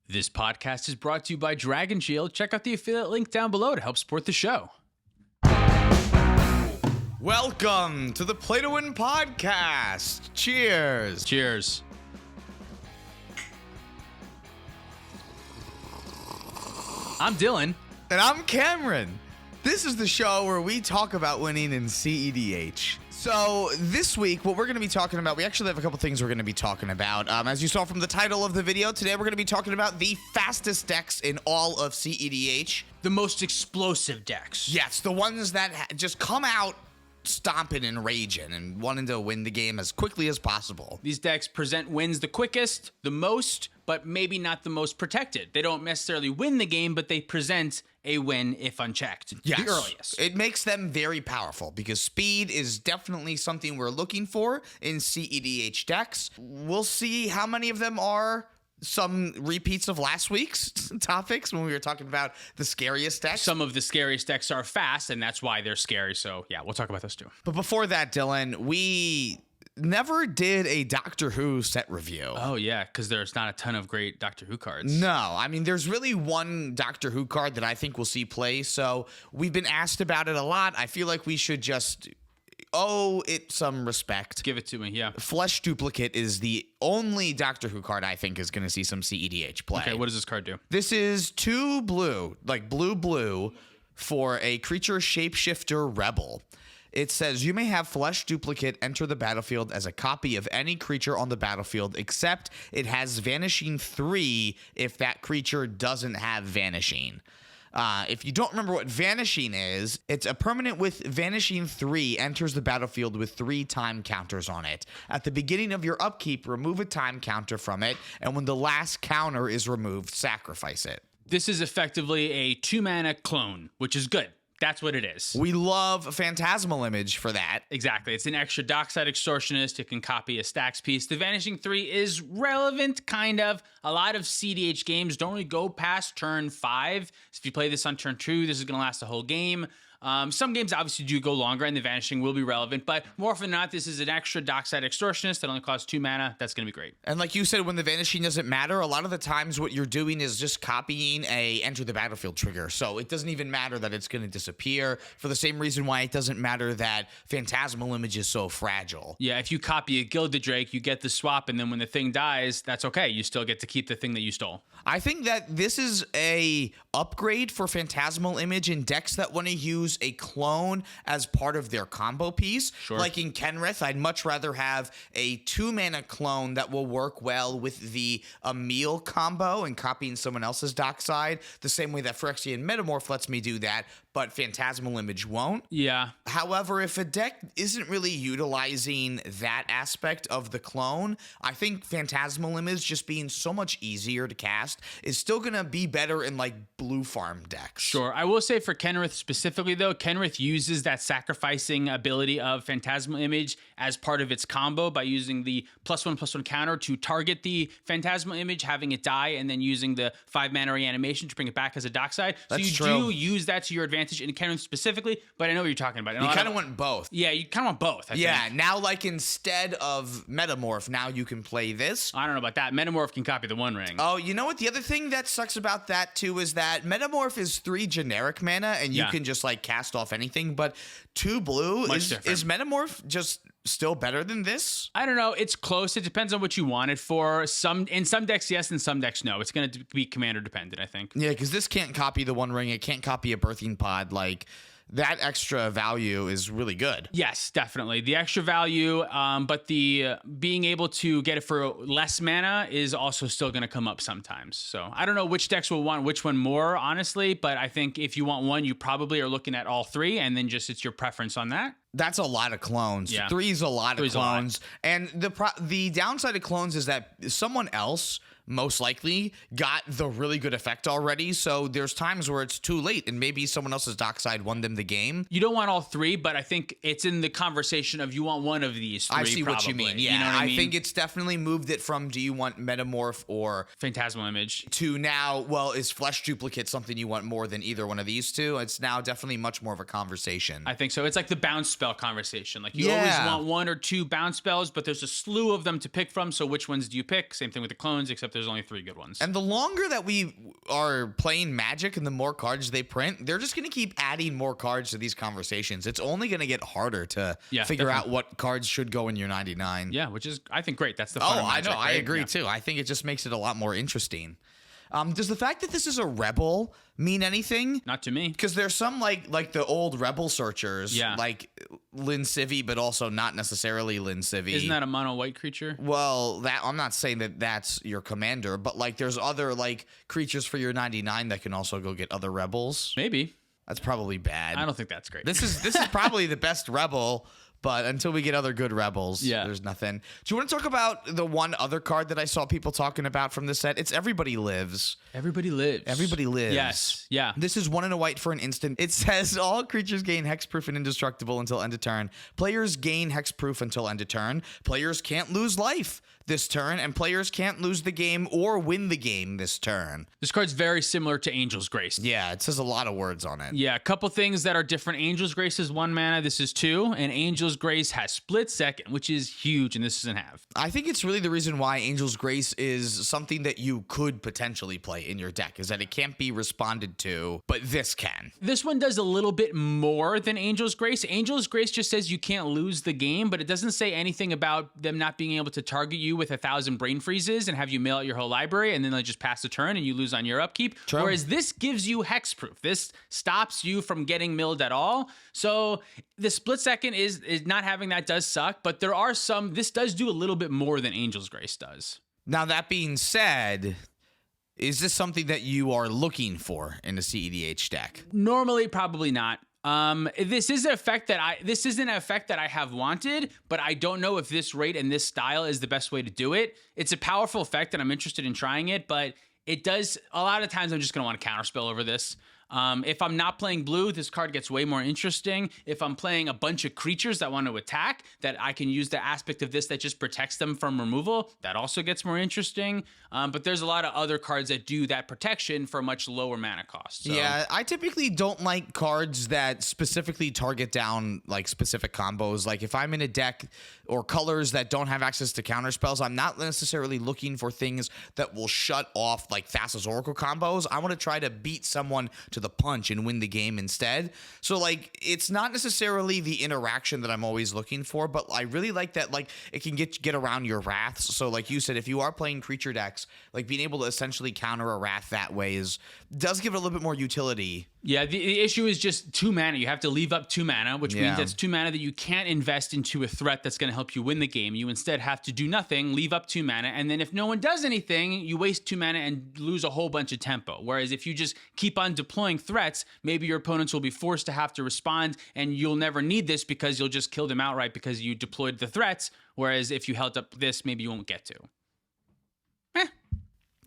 This podcast is brought to you by Dragon Shield. Check out the affiliate link down below to help support the show. Welcome to the Play to Win podcast. Cheers. Cheers. I'm Dylan. And I'm Cameron. This is the show where we talk about winning in cEDH. So this week, what we're going to be talking about, we actually have a couple things we're going to be talking about. As you saw from the title of the video, today we're going to be talking about the fastest decks in all of cEDH. The most explosive decks. Yes, the ones that just come out stomping and raging and wanting to win the game as quickly as possible. These decks present wins the quickest, the most, but maybe not the most protected. They don't necessarily win the game, but they present a win if unchecked. Yes. The earliest. It makes them very powerful because speed is definitely something we're looking for in cEDH decks. We'll see how many of them are some repeats of last week's topics when we were talking about the scariest decks. Some of the scariest decks are fast, and that's why they're scary. So, yeah, we'll talk about those too. But before that, Dylan, we never did a Doctor Who set review. Oh, yeah, because there's not a ton of great Doctor Who cards. No, I mean, there's really one Doctor Who card that I think we'll see play, so we've been asked about it a lot. I feel like we should just owe it some respect. Give it to me, yeah. Flesh Duplicate is the only Doctor Who card I think is going to see some cEDH play. Okay, what does this card do? This is 2 blue, like blue, for a creature shapeshifter rebel. It says you may have Flesh Duplicate enter the battlefield as a copy of any creature on the battlefield, except it has Vanishing 3 if that creature doesn't have Vanishing. If you don't remember what Vanishing is, it's a permanent with Vanishing 3 enters the battlefield with 3 time counters on it. At the beginning of your upkeep, remove a time counter from it, and when the last counter is removed, sacrifice it. This is effectively a 2-mana clone, which is good. That's what it is. We love Phantasmal Image for that. Exactly. It's an extra Dockside Extortionist. It can copy a stacks piece. The Vanishing 3 is relevant, kind of. A lot of cEDH games don't really go past turn 5. So if you play this on turn 2, this is going to last the whole game. Some games obviously do go longer, and the Vanishing will be relevant, but more often than not, this is an extra Dockside Extortionist that only costs 2 mana. That's going to be great. And like you said, when the Vanishing doesn't matter, a lot of the times what you're doing is just copying a enter the battlefield trigger. So it doesn't even matter that it's going to disappear, for the same reason why it doesn't matter that Phantasmal Image is so fragile. Yeah, if you copy a Gilded Drake, you get the swap, and then when the thing dies, that's okay. You still get to keep the thing that you stole. I think that this is a upgrade for Phantasmal Image in decks that want to use a clone as part of their combo piece. Sure. Like in Kenrith, I'd much rather have a 2-mana clone that will work well with the Emil combo and copying someone else's dockside, the same way that Phyrexian Metamorph lets me do that, but Phantasmal Image won't. Yeah. However, if a deck isn't really utilizing that aspect of the clone, I think Phantasmal Image just being so much easier to cast is still going to be better in like blue farm decks. Sure. I will say for Kenrith specifically, though, Kenrith uses that sacrificing ability of Phantasmal Image as part of its combo by using the +1/+1 counter to target the Phantasmal Image, having it die, and then using the 5-mana reanimation to bring it back as a dockside. So That's you true. do use that to your advantage in Kenrith specifically, but I know what you're talking about. You kind of want both. Yeah, you kind of want both, I think. Now like instead of Metamorph, now you can play this. I don't know about that. Metamorph can copy the One Ring. Oh, you know what? The other thing that sucks about that too is that Metamorph is 3 generic mana and you can just like cast off anything, but 2 blue is Metamorph just still better than this? I don't know. It's close. It depends on what you want it for. In some decks, yes. In some decks, no. It's going to be commander dependent, I think. Yeah, because this can't copy the One Ring. It can't copy a Birthing Pod. Like, that extra value is really good. Yes, definitely. The extra value, but the being able to get it for less mana is also still going to come up sometimes. So I don't know which decks will want which one more, honestly, but I think if you want one, you probably are looking at all 3, and then just it's your preference on that. That's a lot of clones. Yeah. 3 is a lot of clones. And the downside of clones is that someone else most likely got the really good effect already. So there's times where it's too late and maybe someone else's dockside won them the game. You don't want all 3, but I think it's in the conversation of you want one of these 3. I see probably. what you mean. Yeah, you know what I mean? think it's definitely moved it from do you want Metamorph or Phantasmal Image to now, well, is Flesh Duplicate something you want more than either one of these two? It's now definitely much more of a conversation. I think so. It's like the bounce spell conversation. Like you always want 1 or 2 bounce spells, but there's a slew of them to pick from. So which ones do you pick? Same thing with the clones, except there's only 3 good ones. And the longer that we are playing Magic and the more cards they print, they're just going to keep adding more cards to these conversations. It's only going to get harder to figure out what cards should go in your 99. Yeah, which is, I think, great. That's the fun of Magic, I know. right? I agree, too. I think it just makes it a lot more interesting. Does the fact that this is a Rebel mean anything? Not to me. Because there's some like the old Rebel searchers, Yeah. like Lin Civi, but also not necessarily Lin Civi. Isn't that a mono white creature? Well, that I'm not saying that that's your commander, but like there's other like creatures for your 99 that can also go get other rebels. Maybe. That's probably bad. I don't think that's great. This is probably the best rebel, but until we get other good rebels, there's nothing. Do you want to talk about the one other card that I saw people talking about from this set? It's Everybody Lives. Everybody lives. Everybody lives. Yes. Yeah. This is 1 and a white for an instant. It says all creatures gain hexproof and indestructible until end of turn. Players gain hexproof until end of turn. Players can't lose life this turn, and players can't lose the game or win the game this turn. This card's very similar to Angel's Grace. Yeah, it says a lot of words on it. Yeah, a couple things that are different. Angel's Grace is 1 mana. This is 2. And Angel's Grace has split second, which is huge, and this doesn't have. I think it's really the reason why Angel's Grace is something that you could potentially play in your deck, is that it can't be responded to, but this can. This one does a little bit more than Angel's Grace. Angel's Grace just says you can't lose the game, but it doesn't say anything about them not being able to target you with 1,000 brain freezes and have you mail out your whole library, and then they just pass the turn and you lose on your upkeep. True. Whereas this gives you hexproof. This stops you from getting milled at all. So the split second is not having that does suck, but there are some, this does do a little bit more than Angel's Grace does. Now, that being said, is this something that you are looking for in a cEDH deck? Normally, probably not. This is an effect that I have wanted, but I don't know if this rate and this style is the best way to do it. It's a powerful effect and I'm interested in trying it, but it does, a lot of times I'm just going to want to counterspell over this. If I'm not playing blue, this card gets way more interesting. If I'm playing a bunch of creatures that want to attack, that I can use the aspect of this that just protects them from removal, that also gets more interesting. But there's a lot of other cards that do that protection for a much lower mana cost. So. Yeah, I typically don't like cards that specifically target down like specific combos. Like if I'm in a deck or colors that don't have access to counter spells, I'm not necessarily looking for things that will shut off like Thassa's Oracle combos. I want to try to beat someone to the punch and win the game instead. So like it's not necessarily the interaction that I'm always looking for, but I really like that like it can get around your wraths. So like you said, if you are playing creature decks, like being able to essentially counter a wrath that way does give it a little bit more utility. Yeah, the issue is just 2 mana. You have to leave up 2 mana, which means that's 2 mana that you can't invest into a threat that's going to help you win the game. You instead have to do nothing, leave up 2 mana, and then if no one does anything, you waste 2 mana and lose a whole bunch of tempo. Whereas if you just keep on deploying threats, maybe your opponents will be forced to have to respond, and you'll never need this because you'll just kill them outright because you deployed the threats. Whereas if you held up this, maybe you won't get to.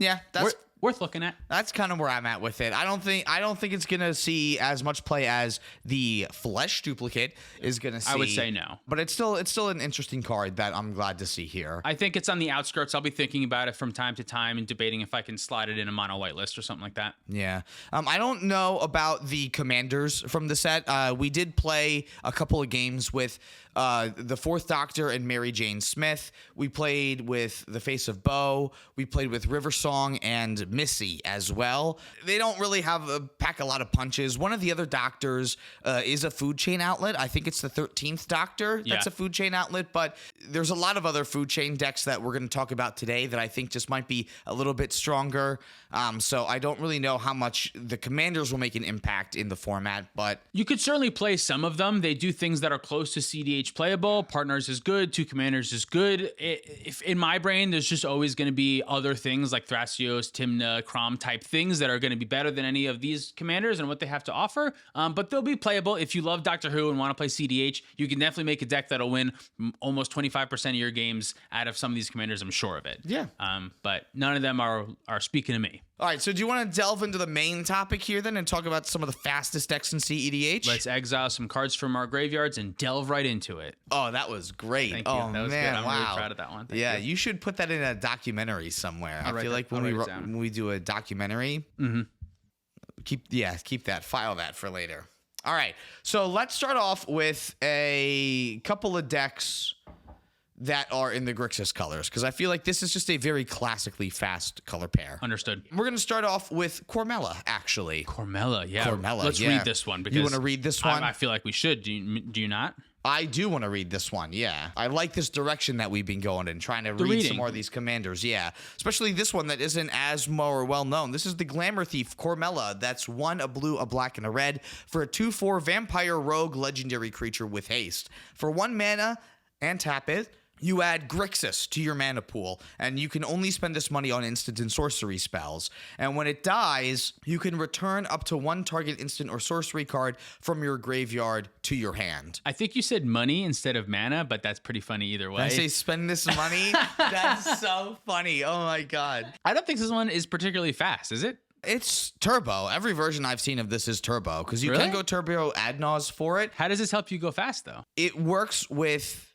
Yeah, that's worth looking at. That's kind of where I'm at with it. I don't think it's gonna see as much play as the Flesh duplicate is gonna see. I would say no, but it's still an interesting card that I'm glad to see here. I think it's on the outskirts. I'll be thinking about it from time to time and debating if I can slide it in a mono white list or something like that. Yeah, I don't know about the commanders from the set. We did play a couple of games with the Fourth Doctor and Mary Jane Smith. We played with the Face of Bo. We played with River Song and Missy as well. They don't really pack a lot of punches. One of the other doctors is a food chain outlet. I think it's the 13th Doctor that's a food chain outlet, but there's a lot of other food chain decks that we're going to talk about today that I think just might be a little bit stronger. So I don't really know how much the commanders will make an impact in the format, but you could certainly play some of them. They do things that are close to cEDH playable. Partners is good. 2 commanders is good. If in my brain, there's just always going to be other things like Thrasios, Timna, Crom type things that are going to be better than any of these commanders and what they have to offer. But they'll be playable. If you love Doctor Who and want to play cEDH, you can definitely make a deck that'll win almost 25% of your games out of some of these commanders. I'm sure of it. Yeah. But none of them are speaking to me. All right, so do you want to delve into the main topic here then and talk about some of the fastest decks in cEDH? Let's exile some cards from our graveyards and delve right into it. Oh, that was great. Thank you. Oh, that was man, good. I'm wow. really proud of that one. Thank you should put that in a documentary somewhere. I feel like when we do a documentary, keep that, file that for later. All right, so let's start off with a couple of decks that are in the Grixis colors, because I feel like this is just a very classically fast color pair. Understood. We're going to start off with Cormella, actually. Cormella, yeah. Cormella, Let's yeah. read this one. Because You want to read this one? I feel like we should. Do you not? I do want to read this one, yeah. I like this direction that we've been going in, trying to read reading. some more of these commanders, yeah. Especially this one that isn't as more well known. This is the Glamour Thief Cormella. That's 1, a blue, a black, and a red for a 2/4 vampire rogue legendary creature with haste. For 1 mana and tap it, you add Grixis to your mana pool, and you can only spend this money on instant and sorcery spells. And when it dies, you can return up to 1 target instant or sorcery card from your graveyard to your hand. I think you said money instead of mana, but that's pretty funny either way. Did I say spend this money? That's so funny. Oh my god. I don't think this one is particularly fast, is it? It's turbo. Every version I've seen of this is turbo, because you Really? can go turbo ad nauseam for it. How does this help you go fast, though? It works with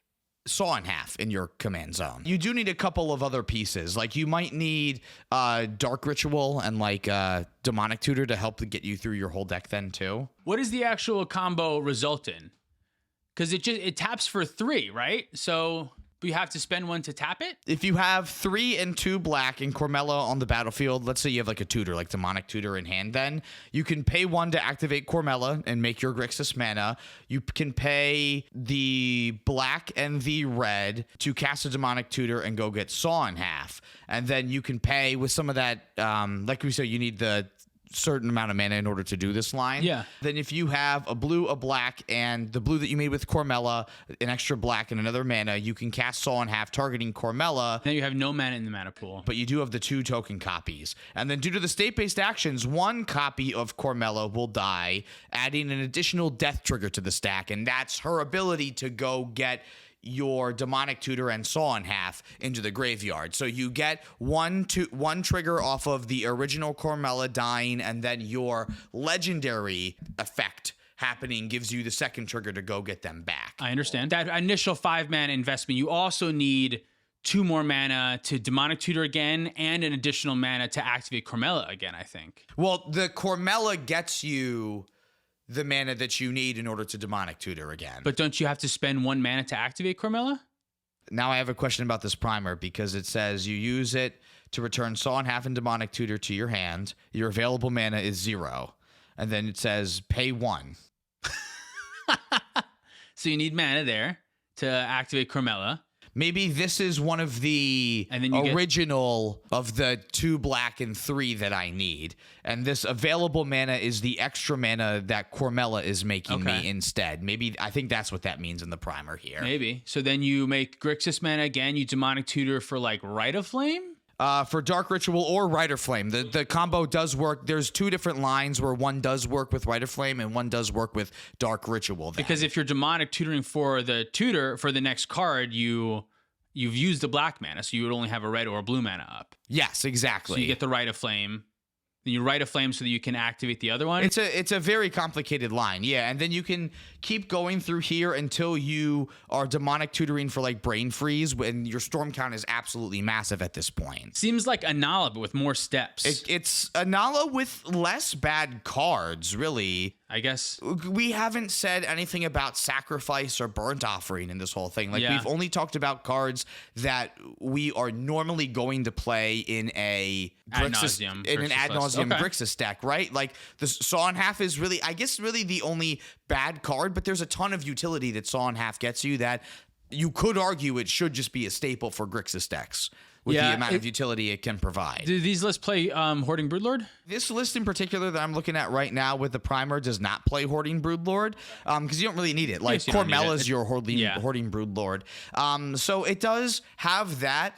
Saw in Half in your command zone. You do need a couple of other pieces. Like you might need Dark Ritual and like Demonic Tutor to help get you through your whole deck then too. What does the actual combo result in? Because it taps for 3, right? So we have to spend 1 to tap it? If you have 3 and 2 black and Cormella on the battlefield, let's say you have like a tutor, like Demonic Tutor in hand, then you can pay 1 to activate Cormella and make your Grixis mana. You can pay the black and the red to cast a Demonic Tutor and go get Saw in Half. And then you can pay with some of that, like we said, you need the certain amount of mana in order to do this line. Yeah. Then if you have a blue, a black, and the blue that you made with Cormella, an extra black and another mana, you can cast Saw in Half targeting Cormella. Now you have no mana in the mana pool. But you do have the 2 token copies. And then due to the state-based actions, 1 copy of Cormella will die, adding an additional death trigger to the stack. And that's her ability to go get your Demonic Tutor and Saw in Half into the graveyard. So you get one trigger off of the original Cormella dying, and then your legendary effect happening gives you the second trigger to go get them back. I understand. That initial 5 mana investment, you also need 2 more mana to Demonic Tutor again and an additional mana to activate Cormella again, I think. Well, the Cormella gets you the mana that you need in order to Demonic Tutor again. But don't you have to spend 1 mana to activate Cormella? Now I have a question about this primer, because it says you use it to return Saw in Half and Demonic Tutor to your hand. Your available mana is 0. And then it says pay 1. So you need mana there to activate Cormella. Maybe this is one of the And then you original of the 2 black and 3 that I need. And this available mana is the extra mana that Cormella is making me instead. Maybe I think that's what that means in the primer here. Maybe. So then you make Grixis mana again, you Demonic Tutor for like Rite of Flame? For Dark Ritual or Rider Flame. The combo does work. There's 2 different lines where one does work with Rider Flame and one does work with Dark Ritual. Then. Because if you're Demonic Tutoring for the tutor for the next card, you've used the black mana, so you would only have a red or a blue mana up. Yes, exactly. So you get the Rite of Flame. Then you Rite of Flame so that you can activate the other one. It's a very complicated line, yeah. And then you can keep going through here until you are Demonic Tutoring for like Brain Freeze, when your storm count is absolutely massive at this point. Seems like Anala, but with more steps. It's Anala with less bad cards, really. I guess. We haven't said anything about Sacrifice or Burnt Offering in this whole thing. Like, we've only talked about cards that we are normally going to play in an ad nauseum Grixis deck, right? Like, the Saw in Half is really, I guess, really the only bad card, but there's a ton of utility that Saw in Half gets you that you could argue it should just be a staple for Grixis decks. With the amount of utility it can provide. Do these lists play Hoarding Broodlord? This list in particular that I'm looking at right now with the primer does not play Hoarding Broodlord, because you don't really need it. Like, Cormella's your Hoarding Broodlord. So it does have that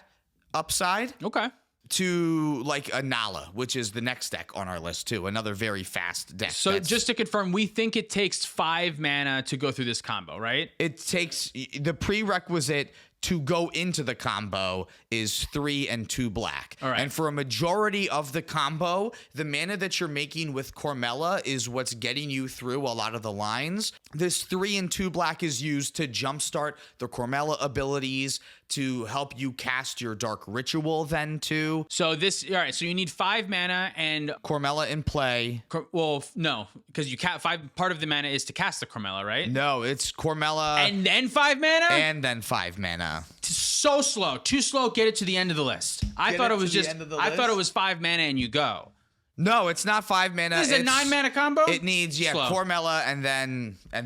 upside. Okay. To like Anala, which is the next deck on our list too, another very fast deck. So just to confirm, we think it takes 5 mana to go through this combo, right? It takes the prerequisite to go into the combo is 3 and 2 black. All right. And for a majority of the combo, the mana that you're making with Cormella is what's getting you through a lot of the lines. This 3 and 2 black is used to jumpstart the Cormella abilities, to help you cast your Dark Ritual then too. So all right, so you need 5 mana and Cormella in play. Well, no, because you can't. Part of the mana is to cast the Cormella, right? No, it's Cormella and then 5 mana? And then 5 mana. mana. So slow, too slow. Get it to the end of the list. I thought it was 5 mana and you go. No, it's not 5 mana. Is it 9 mana combo? It needs Slow. Cormella and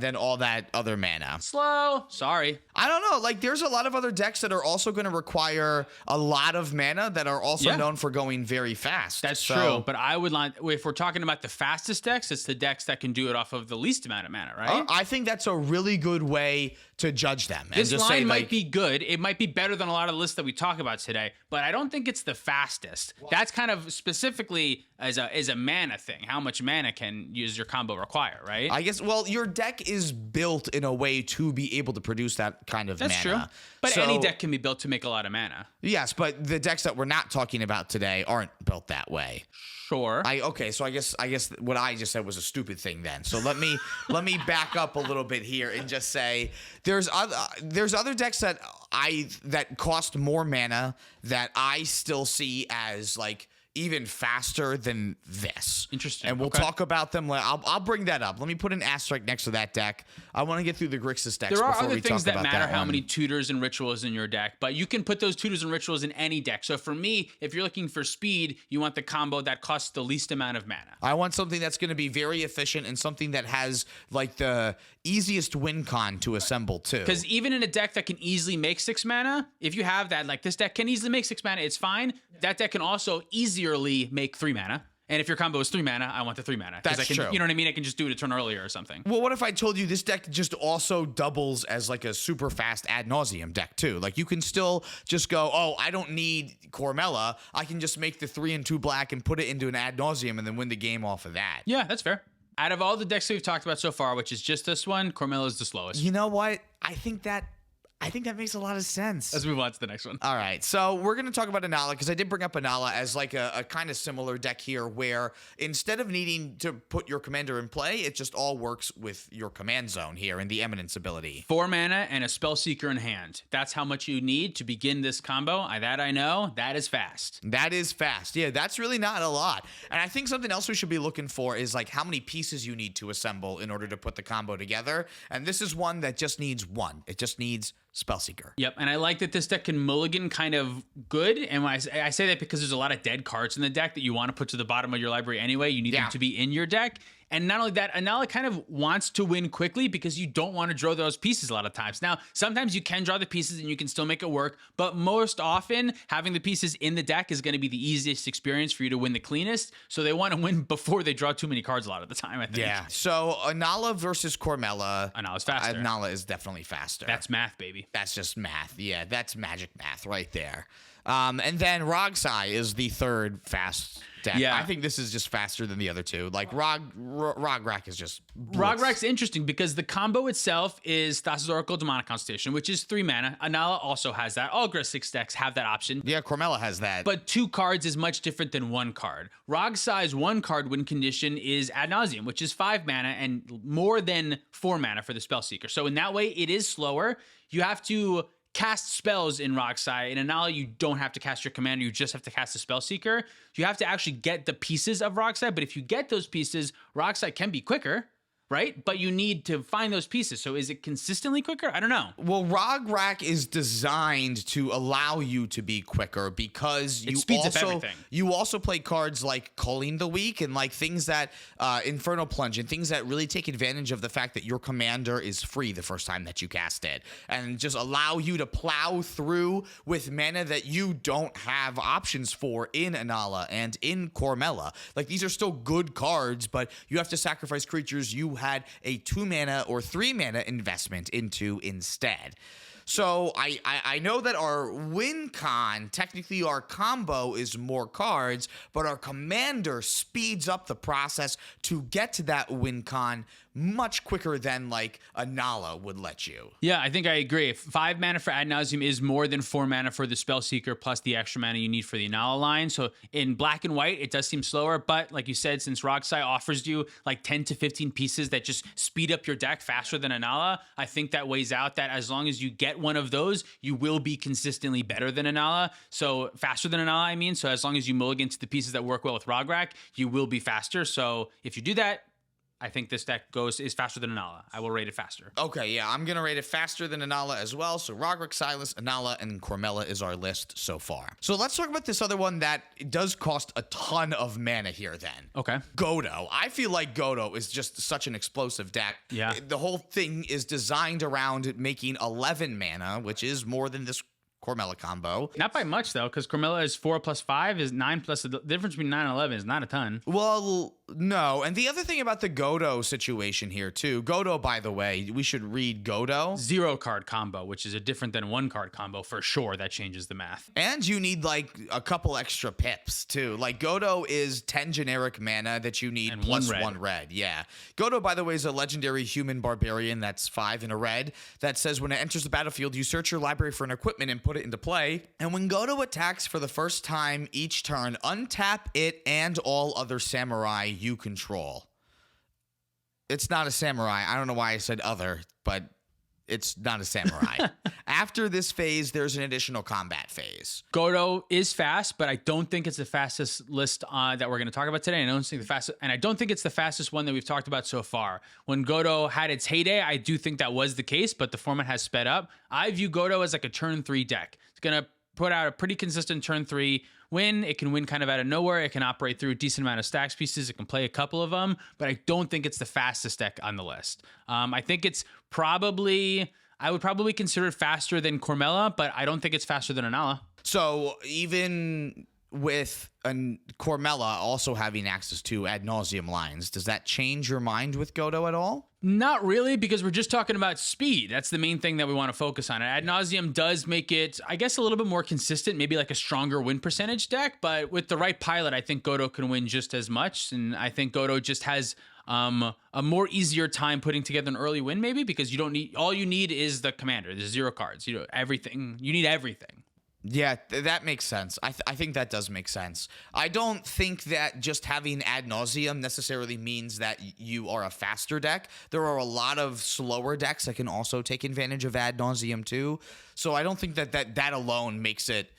then all that other mana. Slow. Sorry. I don't know. Like, there's a lot of other decks that are also going to require a lot of mana that are also known for going very fast. That's true. But I would like, if we're talking about the fastest decks, it's the decks that can do it off of the least amount of mana, right? I think that's a really good way to judge them. And This just line say, might be good. It might be better than a lot of the lists that we talk about today, but I don't think it's the fastest. That's kind of specifically as a mana thing. How much mana can use your combo require, right? I guess, well, your deck is built in a way to be able to produce that kind of mana. That's true. But any deck can be built to make a lot of mana. Yes, but the decks that we're not talking about today aren't built that way. Sure. So I guess what I just said was a stupid thing then. So let me back up a little bit here and just say there's other decks that cost more mana that I still see as like even faster than this. Interesting. And we'll talk about them. I'll bring that up. Let me put an asterisk next to that deck. I want to get through the Grixis decks. There are before other we things talk that about matter, that how one. many tutors and rituals in your deck, but you can put those tutors and rituals in any deck. So for me, if you're looking for speed, you want the combo that costs the least amount of mana. I want something that's going to be very efficient and something that has like the easiest win con to assemble too. Because even in a deck that can easily make 6 mana, if you have that, like this deck can easily make 6 mana, it's fine. That deck can also easily make 3 mana. And if your combo is 3 mana, I want the 3 mana. That's true. You know what I mean? I can just do it a turn earlier or something. Well, what if I told you this deck just also doubles as like a super fast ad nauseum deck too? Like you can still just go, oh, I don't need Cormella. I can just make the 3 and 2 black and put it into an ad nauseum and then win the game off of that. Yeah, that's fair. Out of all the decks we've talked about so far, which is just this one, Cormella is the slowest. You know what? I think that makes a lot of sense. Let's move on to the next one. All right, so we're going to talk about Anala because I did bring up Anala as like a kind of similar deck here where instead of needing to put your commander in play, it just all works with your command zone here and the Eminence ability. 4 mana and a Spellseeker in hand. That's how much you need to begin this combo. That I know. That is fast. That is fast. Yeah, that's really not a lot. And I think something else we should be looking for is like how many pieces you need to assemble in order to put the combo together. And this is one that just needs one. It just needs Spellseeker. Yep, and I like that this deck can mulligan kind of good, and when I say that because there's a lot of dead cards in the deck that you want to put to the bottom of your library anyway. You need them to be in your deck. And not only that, Anala kind of wants to win quickly because you don't want to draw those pieces a lot of times. Now, sometimes you can draw the pieces and you can still make it work, but most often having the pieces in the deck is going to be the easiest experience for you to win the cleanest. So they want to win before they draw too many cards a lot of the time, I think. Yeah. So Anala versus Cormella. Anala's faster. Anala is definitely faster. That's math, baby. That's just math. Yeah, that's magic math right there. And then Rogsai is the third fast deck. Yeah. I think this is just faster than the other two. Like Rograk is just Rograk's interesting because the combo itself is Thassa's Oracle, Demonic Constellation, which is 3 mana. Anala also has that. All Grixis decks have that option. Yeah, Cormella has that. But 2 cards is much different than 1 card. Rogsai's 1 card win condition is Ad Nauseam, which is 5 mana and more than 4 mana for the Spellseeker. So in that way, it is slower. You have to cast spells in Rogsai. In Anala, you don't have to cast your commander. You just have to cast the Spellseeker. You have to actually get the pieces of Rogsai, but if you get those pieces, Rogsai can be quicker, right? But you need to find those pieces. So is it consistently quicker? I don't know. Well, Rograk is designed to allow you to be quicker because It speeds up everything. You also play cards like Culling the Weak and like things that Infernal Plunge and things that really take advantage of the fact that your commander is free the first time that you cast it and just allow you to plow through with mana that you don't have options for in Anala and in Cormella. Like these are still good cards, but you have to sacrifice creatures you had a 2 mana or 3 mana investment into instead. So I know that our win con, technically our combo is more cards, but our commander speeds up the process to get to that win con much quicker than like Anala would let you. Yeah, I think I agree. 5 mana for Ad Nauseam is more than 4 mana for the Spellseeker plus the extra mana you need for the Anala line. So in black and white, it does seem slower, but like you said, since Rogsai offers you like 10 to 15 pieces that just speed up your deck faster than Anala, I think that weighs out that as long as you get one of those, you will be consistently better than Anala. So faster than Anala, I mean. So as long as you mulligan to the pieces that work well with Rograk, you will be faster. So if you do that, I think this deck is faster than Anala. I will rate it faster. Okay, yeah, I'm going to rate it faster than Anala as well. So Rogric, Silas, Anala, and Cormella is our list so far. So let's talk about this other one that does cost a ton of mana here then. Okay. Goto. I feel like Goto is just such an explosive deck. Yeah. The whole thing is designed around making 11 mana, which is more than this Cormella combo. Not by much, though, because Cormella is 4 plus 5 is 9 plus. The difference between 9 and 11 is not a ton. Well, no. And the other thing about the Goto situation here, too. Goto, by the way, we should read Goto. 0 card combo, which is a different than 1 card combo for sure. That changes the math. And you need like a couple extra pips, too. Like Goto is 10 generic mana that you need, and plus 1 red. Yeah. Goto, by the way, is a legendary human barbarian that's 5 in a red that says when it enters the battlefield, you search your library for an equipment and put it into play. And when Goto attacks for the first time each turn, untap it and all other samurai you control. It's not a samurai. I don't know why I said other, but it's not a samurai. After this phase, there's an additional combat phase. Goto is fast, but I don't think it's the fastest list that we're going to talk about today. I don't think I don't think it's the fastest one that we've talked about so far. When Goto had its heyday, I do think that was the case, but the format has sped up. I view Goto as like a turn 3 deck. It's going to put out a pretty consistent turn 3 win. It can win kind of out of nowhere. It can operate through a decent amount of stacks pieces. It can play a couple of them, but I don't think it's the fastest deck on the list. I think it's I would probably consider it faster than Cormella, but I don't think it's faster than Anala. So even with Cormella also having access to ad nauseum lines, does that change your mind with Goto at all? Not really, because we're just talking about speed. That's the main thing that we want to focus on. Ad nauseum does make it, I guess, a little bit more consistent, maybe like a stronger win percentage deck, but with the right pilot, I think Goto can win just as much, and I think Goto just has a more easier time putting together an early win, maybe, because all you need is the commander. There's 0 cards. You need everything. Yeah, that makes sense. I think that does make sense. I don't think that just having ad nauseum necessarily means that you are a faster deck. There are a lot of slower decks that can also take advantage of ad nauseum too. So I don't think that alone makes it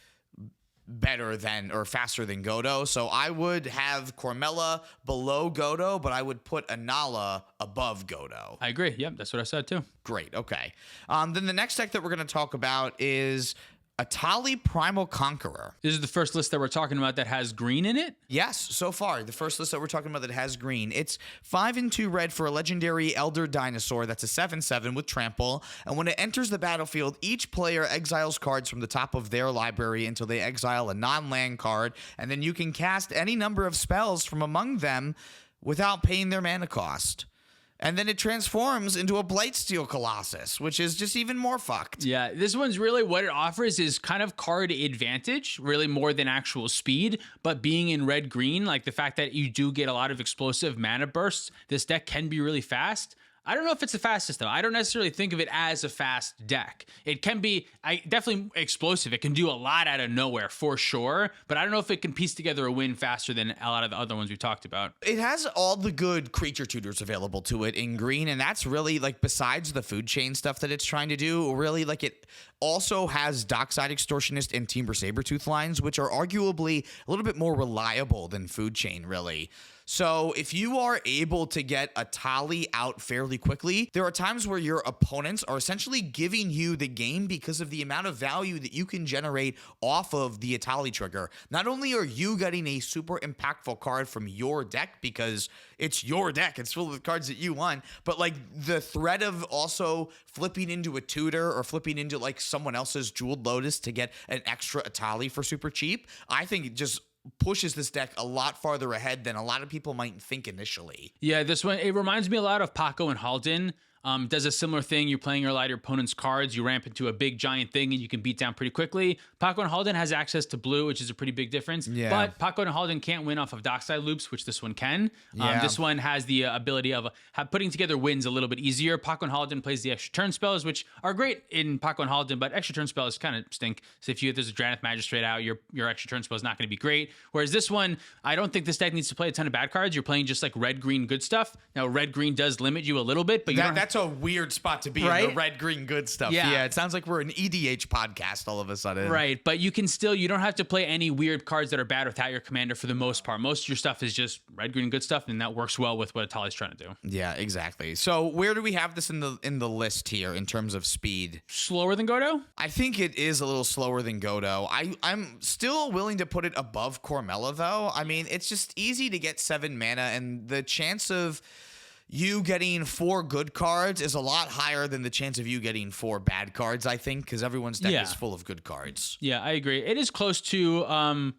better than or faster than Goto. So I would have Cormella below Goto, but I would put Anala above Goto. I agree. Yep, that's what I said too. Great. Okay. Then the next deck that we're going to talk about is Atali Primal Conqueror. This is the first list that we're talking about that has green in it? Yes, so far. The first list that we're talking about that has green. It's 5 and 2 red for a legendary Elder Dinosaur that's a 7/7 with trample. And when it enters the battlefield, each player exiles cards from the top of their library until they exile a non-land card. And then you can cast any number of spells from among them without paying their mana cost. And then it transforms into a Blightsteel Colossus, which is just even more fucked. Yeah, this one's really what it offers is kind of card advantage, really more than actual speed. But being in red-green, like the fact that you do get a lot of explosive mana bursts, this deck can be really fast. I don't know if it's the fastest, though. I don't necessarily think of it as a fast deck. It can be definitely explosive. It can do a lot out of nowhere, for sure. But I don't know if it can piece together a win faster than a lot of the other ones we talked about. It has all the good creature tutors available to it in green, and that's really, like, besides the food chain stuff that it's trying to do, really, like, it also has Dockside Extortionist and Timber Sabertooth lines, which are arguably a little bit more reliable than food chain, really. So if you are able to get Atali out fairly quickly, there are times where your opponents are essentially giving you the game because of the amount of value that you can generate off of the Atali trigger. Not only are you getting a super impactful card from your deck because it's your deck, it's filled with cards that you want, but like the threat of also flipping into a tutor or flipping into like someone else's Jeweled Lotus to get an extra Atali for super cheap, I think it just pushes this deck a lot farther ahead than a lot of people might think initially. Yeah, this one, it reminds me a lot of Paco and Halden. Does a similar thing. You're playing a lot of your opponent's cards. You ramp into a big giant thing and you can beat down pretty quickly. Paco and Halden has access to blue, which is a pretty big difference. Yeah. But Paco and Halden can't win off of Dockside loops, which this one can. This one has the ability of putting together wins a little bit easier. Paco and Halden plays the extra turn spells, which are great in Paco and Halden, but extra turn spells kind of stink. So if there's a Drannith Magistrate out, your extra turn spell is not going to be great. Whereas this one, I don't think this deck needs to play a ton of bad cards. You're playing just like red-green good stuff. Now, red-green does limit you a little bit, but you don't have That's a weird spot to be Right? in the red, green, good stuff. Yeah. It sounds like we're an EDH podcast all of a sudden. Right, but you don't have to play any weird cards that are bad without your commander for the most part. Most of your stuff is just red, green, good stuff, and that works well with what Atali's trying to do. Yeah, exactly. So where do we have this in the list here in terms of speed? Slower than Goto? I think it is a little slower than Goto. I'm still willing to put it above Cormella, though. I mean, it's just easy to get 7 mana, and the chance of you getting 4 good cards is a lot higher than the chance of you getting 4 bad cards, I think, because everyone's deck is full of good cards. Yeah, I agree. It is close to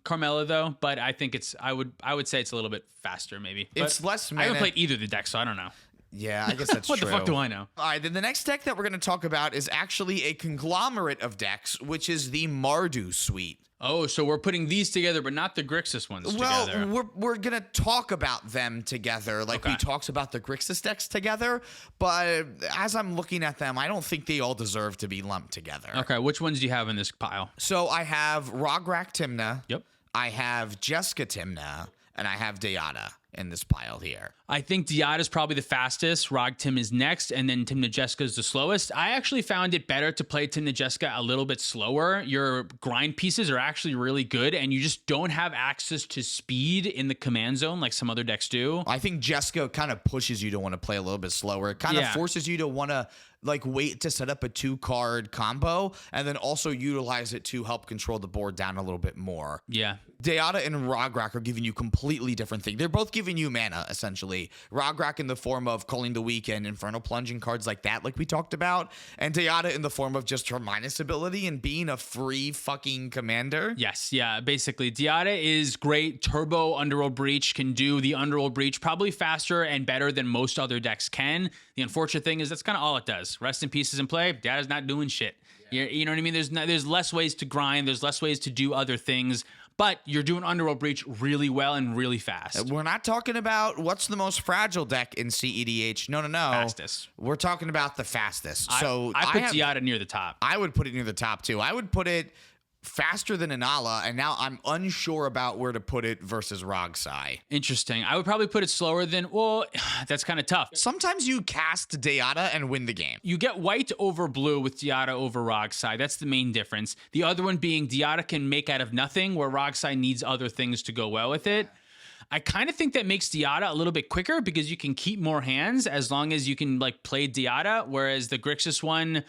Carmella, though, but I think I would say it's a little bit faster, maybe. But It's less mana. I haven't played either of the decks, so I don't know. Yeah, I guess that's What true. the fuck do I know? All right, then the next deck that we're going to talk about is actually a conglomerate of decks, which is the Mardu suite. Oh, so we're putting these together, but not the Grixis ones together. Well, we're going to talk about them together like we talked about the Grixis decks together, but as I'm looking at them, I don't think they all deserve to be lumped together. Okay, which ones do you have in this pile? So I have Rograk Timna. Yep. I have Jessica Timna, and I have Dayada in this pile here. I think Diada is probably the fastest. Rog Tim is next, and then Timna Jessica is the slowest. I actually found it better to play Timna Jessica a little bit slower. Your grind pieces are actually really good, and you just don't have access to speed in the command zone like some other decks do. I think Jessica kind of pushes you to want to play a little bit slower. It kind of forces you to want to like wait to set up a 2-card combo and then also utilize it to help control the board down a little bit more. Yeah. Dayada and Rograk are giving you completely different things. They're both giving you mana, essentially. Rograk in the form of Calling the Weak and Infernal Plunging cards like that, like we talked about. And Dayada in the form of just her minus ability and being a free fucking commander. Yes, yeah. Basically, Diada is great. Turbo Underworld Breach can do the Underworld Breach probably faster and better than most other decks can. The unfortunate thing is that's kind of all it does. Rest in pieces in play. Diada's not doing shit. Yeah. You know what I mean? There's less ways to grind. There's less ways to do other things. But you're doing Underworld Breach really well and really fast. We're not talking about what's the most fragile deck in cEDH. No. Fastest. We're talking about the fastest. I put Diada near the top. I would put it near the top, too. I would put it faster than Anala, and now I'm unsure about where to put it versus Rogsai. Interesting. I would probably put it slower than, well, that's kind of tough. Sometimes you cast Dayada and win the game. You get white over blue with Diada over Rogsai. That's the main difference. The other one being Diada can make out of nothing, where Rogsai needs other things to go well with it. I kind of think that makes Diada a little bit quicker because you can keep more hands as long as you can like play Diada, whereas the Grixis one,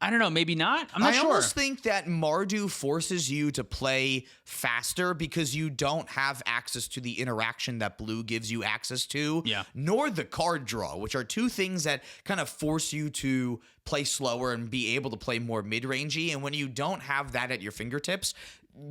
I don't know, maybe not. I'm not sure. I almost think that Mardu forces you to play faster because you don't have access to the interaction that blue gives you access to, nor the card draw, which are two things that kind of force you to play slower and be able to play more mid-rangey. And when you don't have that at your fingertips,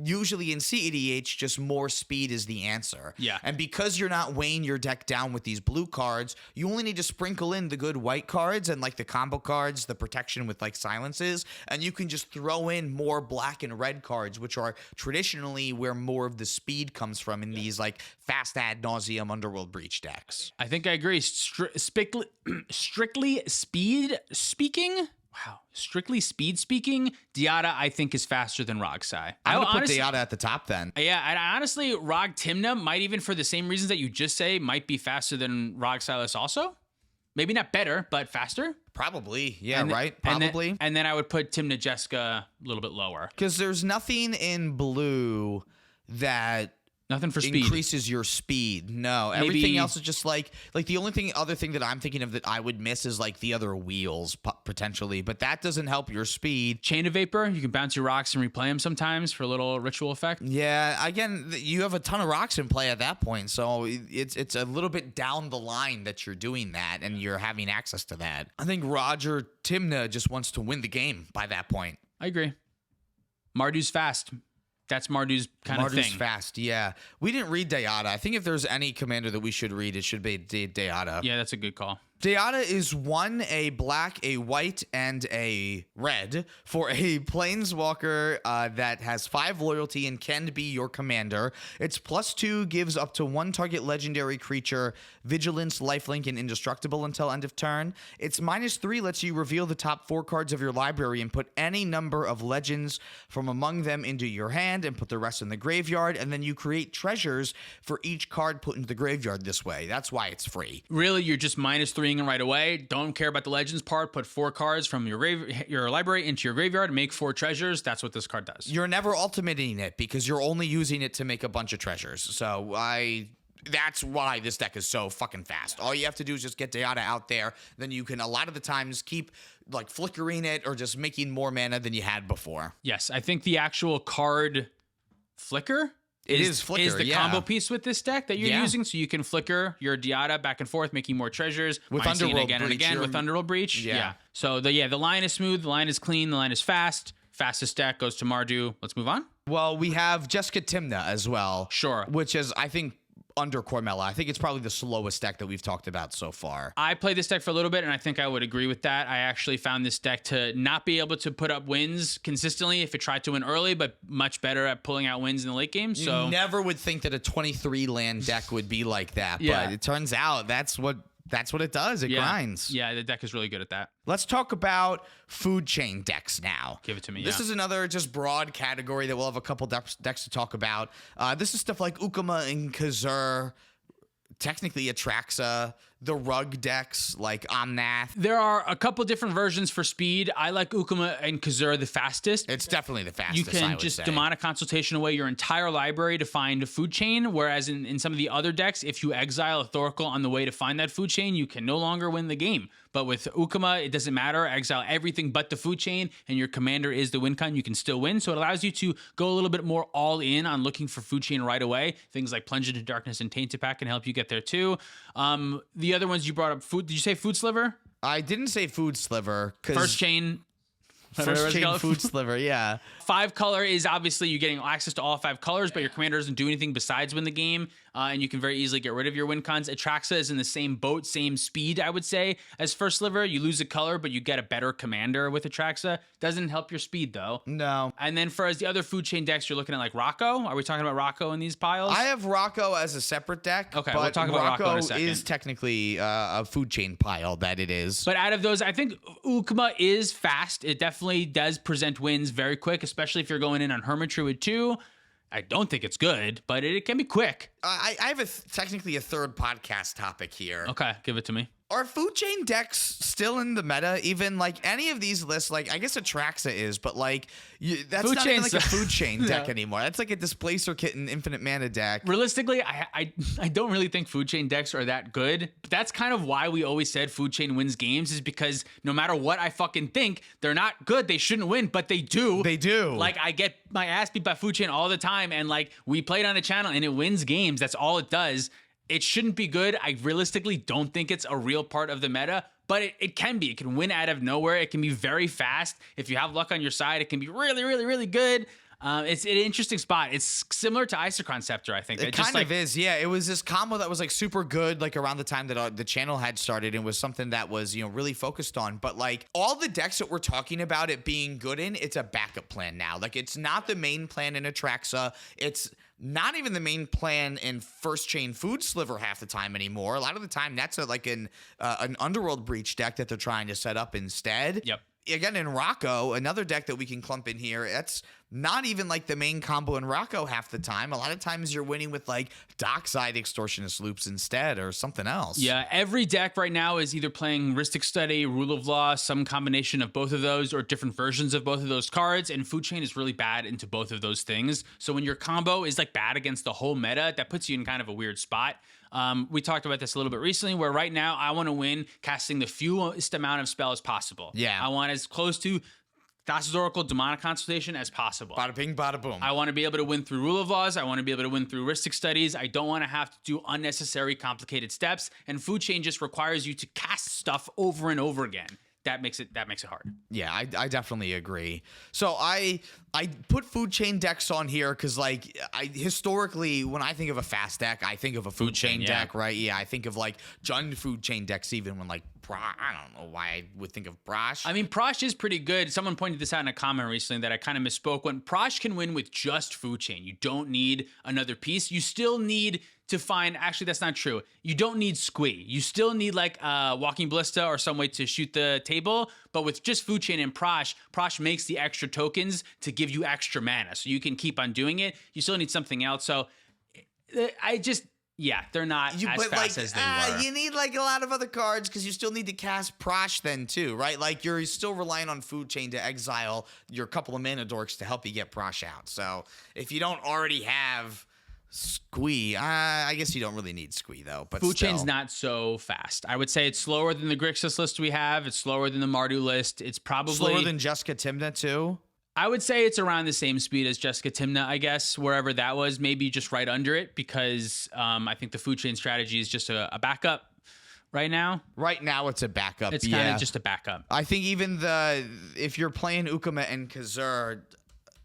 usually in cEDH, just more speed is the answer. Yeah. And because you're not weighing your deck down with these blue cards, you only need to sprinkle in the good white cards and like the combo cards, the protection with like silences, and you can just throw in more black and red cards, which are traditionally where more of the speed comes from in these like fast ad nauseum Underworld Breach decks. I think I agree. Strictly speed speaking. Wow. Strictly speed speaking, Diada, I think, is faster than Rogsai. I would put Dayada at the top then. Yeah, and honestly, Rog Timna might even, for the same reasons that you just say, might be faster than Rog Silas also. Maybe not better, but faster. Probably. Yeah, right? Probably. And then I would put Timna Jessica a little bit lower. Because there's nothing in blue that nothing for speed increases your speed. No, everything else is just like the only other thing that I'm thinking of that I would miss is like the other wheels potentially, but that doesn't help your speed. Chain of Vapor, you can bounce your rocks and replay them sometimes for a little ritual effect. Yeah, again, you have a ton of rocks in play at that point, so it's a little bit down the line that you're doing that and you're having access to that. I think Roger Timna just wants to win the game by that point. I agree. Mardu's fast. That's Mardu's kind of thing. Mardu's fast, yeah. We didn't read Dayada. I think if there's any commander that we should read, it should be Dayada. Yeah, that's a good call. Dayada is a black, a white, and a red for a planeswalker that has 5 loyalty and can be your commander. Its +2 gives up to 1 target legendary creature vigilance, lifelink, and indestructible until end of turn. Its -3 lets you reveal the top 4 cards of your library and put any number of legends from among them into your hand and put the rest in the graveyard, and then you create treasures for each card put into the graveyard this way. That's why it's free. Really, you're just -3 freeing right away. Don't care about the legends part. Put 4 cards from your library into your graveyard. Make 4 treasures. That's what this card does. You're never ultimating it because you're only using it to make a bunch of treasures. So that's why this deck is so fucking fast. All you have to do is just get Diata out there. Then you can, a lot of the times, keep like flickering it or just making more mana than you had before. Yes, I think the actual card flicker is the combo piece with this deck that you're using. So you can flicker your Diata back and forth, making more treasures. With Underworld again and again with Underworld Breach. Yeah. So the line is smooth, the line is clean, the line is fast. Fastest deck goes to Mardu. Let's move on. Well, we have Jessica Timna as well. Sure. Which is, I think, under Cormella. I think it's probably the slowest deck that we've talked about so far. I played this deck for a little bit, and I think I would agree with that. I actually found this deck to not be able to put up wins consistently if it tried to win early, but much better at pulling out wins in the late game. So you never would think that a 23 land deck would be like that, but it turns out that's what it does. It grinds. Yeah, the deck is really good at that. Let's talk about food chain decks now. Give it to me. This is another just broad category that we'll have a couple decks to talk about. This is stuff like Ukama and Kazur, technically Atraxa, the rug decks like Omnath. There are a couple different versions for speed. I like Ukama and Kazur the fastest. It's definitely the fastest. You can just demonic consultation away your entire library to find food chain, whereas in some of the other decks, if you exile a Thoracle on the way to find that food chain, you can no longer win the game. But with Ukama, it doesn't matter. Exile everything but the food chain, and your commander is the win con. You can still win. So it allows you to go a little bit more all in on looking for food chain right away. Things like Plunge into Darkness and Tainted Pack can help you get there too. The other ones you brought up, did you say Food Sliver? I didn't say Food Sliver. First chain. First chain Food Sliver, yeah. 5 color is obviously you getting access to all 5 colors, but your commander doesn't do anything besides win the game, and you can very easily get rid of your win cons. Atraxa is in the same boat, same speed, I would say, as First Sliver. You lose a color, but you get a better commander with Atraxa. Doesn't help your speed, though. No. And then for as the other food chain decks, you're looking at like Rocco. Are we talking about Rocco in these piles? I have Rocco as a separate deck. Okay, but we'll talk about Rocco in a second. Is technically a food chain pile that it is. But out of those, I think Ukama is fast. It definitely does present wins very quick, especially if you're going in on Hermitry with 2. I don't think it's good, but it can be quick. I have technically a third podcast topic here. Okay, give it to me. Are food chain decks still in the meta? Even like any of these lists, like I guess Atraxa is, but like that's food not even like a chains- food chain deck anymore. That's like a Displacer Kitten Infinite Mana deck. Realistically, I don't really think food chain decks are that good. But that's kind of why we always said food chain wins games, is because no matter what I fucking think, they're not good. They shouldn't win, but they do. They do. Like I get my ass beat by food chain all the time, and like we played on the channel and it wins games. That's all it does. It shouldn't be good. I realistically don't think it's a real part of the meta, but it can be. It can win out of nowhere. It can be very fast. If you have luck on your side, it can be really, really, really good. It's an interesting spot. It's similar to Isochron Scepter, I think. It kind of is, yeah. It was this combo that was like super good, like around the time that the channel had started, and was something that was really focused on. But like all the decks that we're talking about it being good in, it's a backup plan now. Like it's not the main plan in Atraxa. It's not even the main plan in First Chain Food Sliver half the time anymore. A lot of the time, that's an Underworld Breach deck that they're trying to set up instead. Yep. Again, in Rocco, another deck that we can clump in here, that's not even like the main combo in Rocco half the time. A lot of times you're winning with like Dockside Extortionist Loops instead or something else. Yeah, every deck right now is either playing Rhystic Study, Rule of Law, some combination of both of those, or different versions of both of those cards, and Food Chain is really bad into both of those things. So when your combo is like bad against the whole meta, that puts you in kind of a weird spot. We talked about this a little bit recently, where right now I want to win casting the fewest amount of spells possible. Yeah. I want as close to Thassa's Oracle, Demonic Consultation as possible. Bada bing, bada boom. I want to be able to win through Rule of Laws. I want to be able to win through Rhystic Studies. I don't want to have to do unnecessary complicated steps. And Food Chain just requires you to cast stuff over and over again. That makes it hard. Yeah, I definitely agree. So I put food chain decks on here because like historically when I think of a fast deck, I think of a food chain deck, right? Yeah, I think of like Jund food chain decks even when like I don't know why I would think of Prosh. I mean, Prosh is pretty good. Someone pointed this out in a comment recently that I kind of misspoke. When Prosh can win with just food chain, you don't need another piece. You still need to find, actually that's not true. You don't need Squee. You still need like Walking Ballista or some way to shoot the table, but with just food chain and Prosh makes the extra tokens to give you extra mana. So you can keep on doing it. You still need something else. So Yeah, they're not as fast as they were. You need like a lot of other cards because you still need to cast Prosh then too, right? Like you're still relying on Food Chain to exile your couple of mana dorks to help you get Prosh out. So if you don't already have Squee, I guess you don't really need Squee though. But Food Chain's not so fast. I would say it's slower than the Grixis list we have. It's slower than the Mardu list. It's probably slower than Jessica Timna too. I would say it's around the same speed as Jessica Timna, I guess, wherever that was, maybe just right under it, because I think the Food Chain strategy is just a backup right now. Right now, it's a backup. It's kind of just a backup. I think even if you're playing Ukama and Kazur,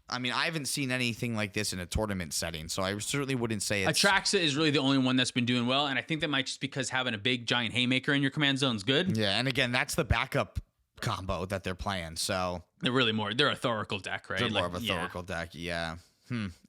I mean, I haven't seen anything like this in a tournament setting, so I certainly wouldn't say it's... Atraxa is really the only one that's been doing well, and I think that might just because having a big giant haymaker in your command zone is good. Yeah, and again, that's the backup combo that they're playing, so they're a Thoracle deck, right? They're more of a Thoracle deck. Yeah.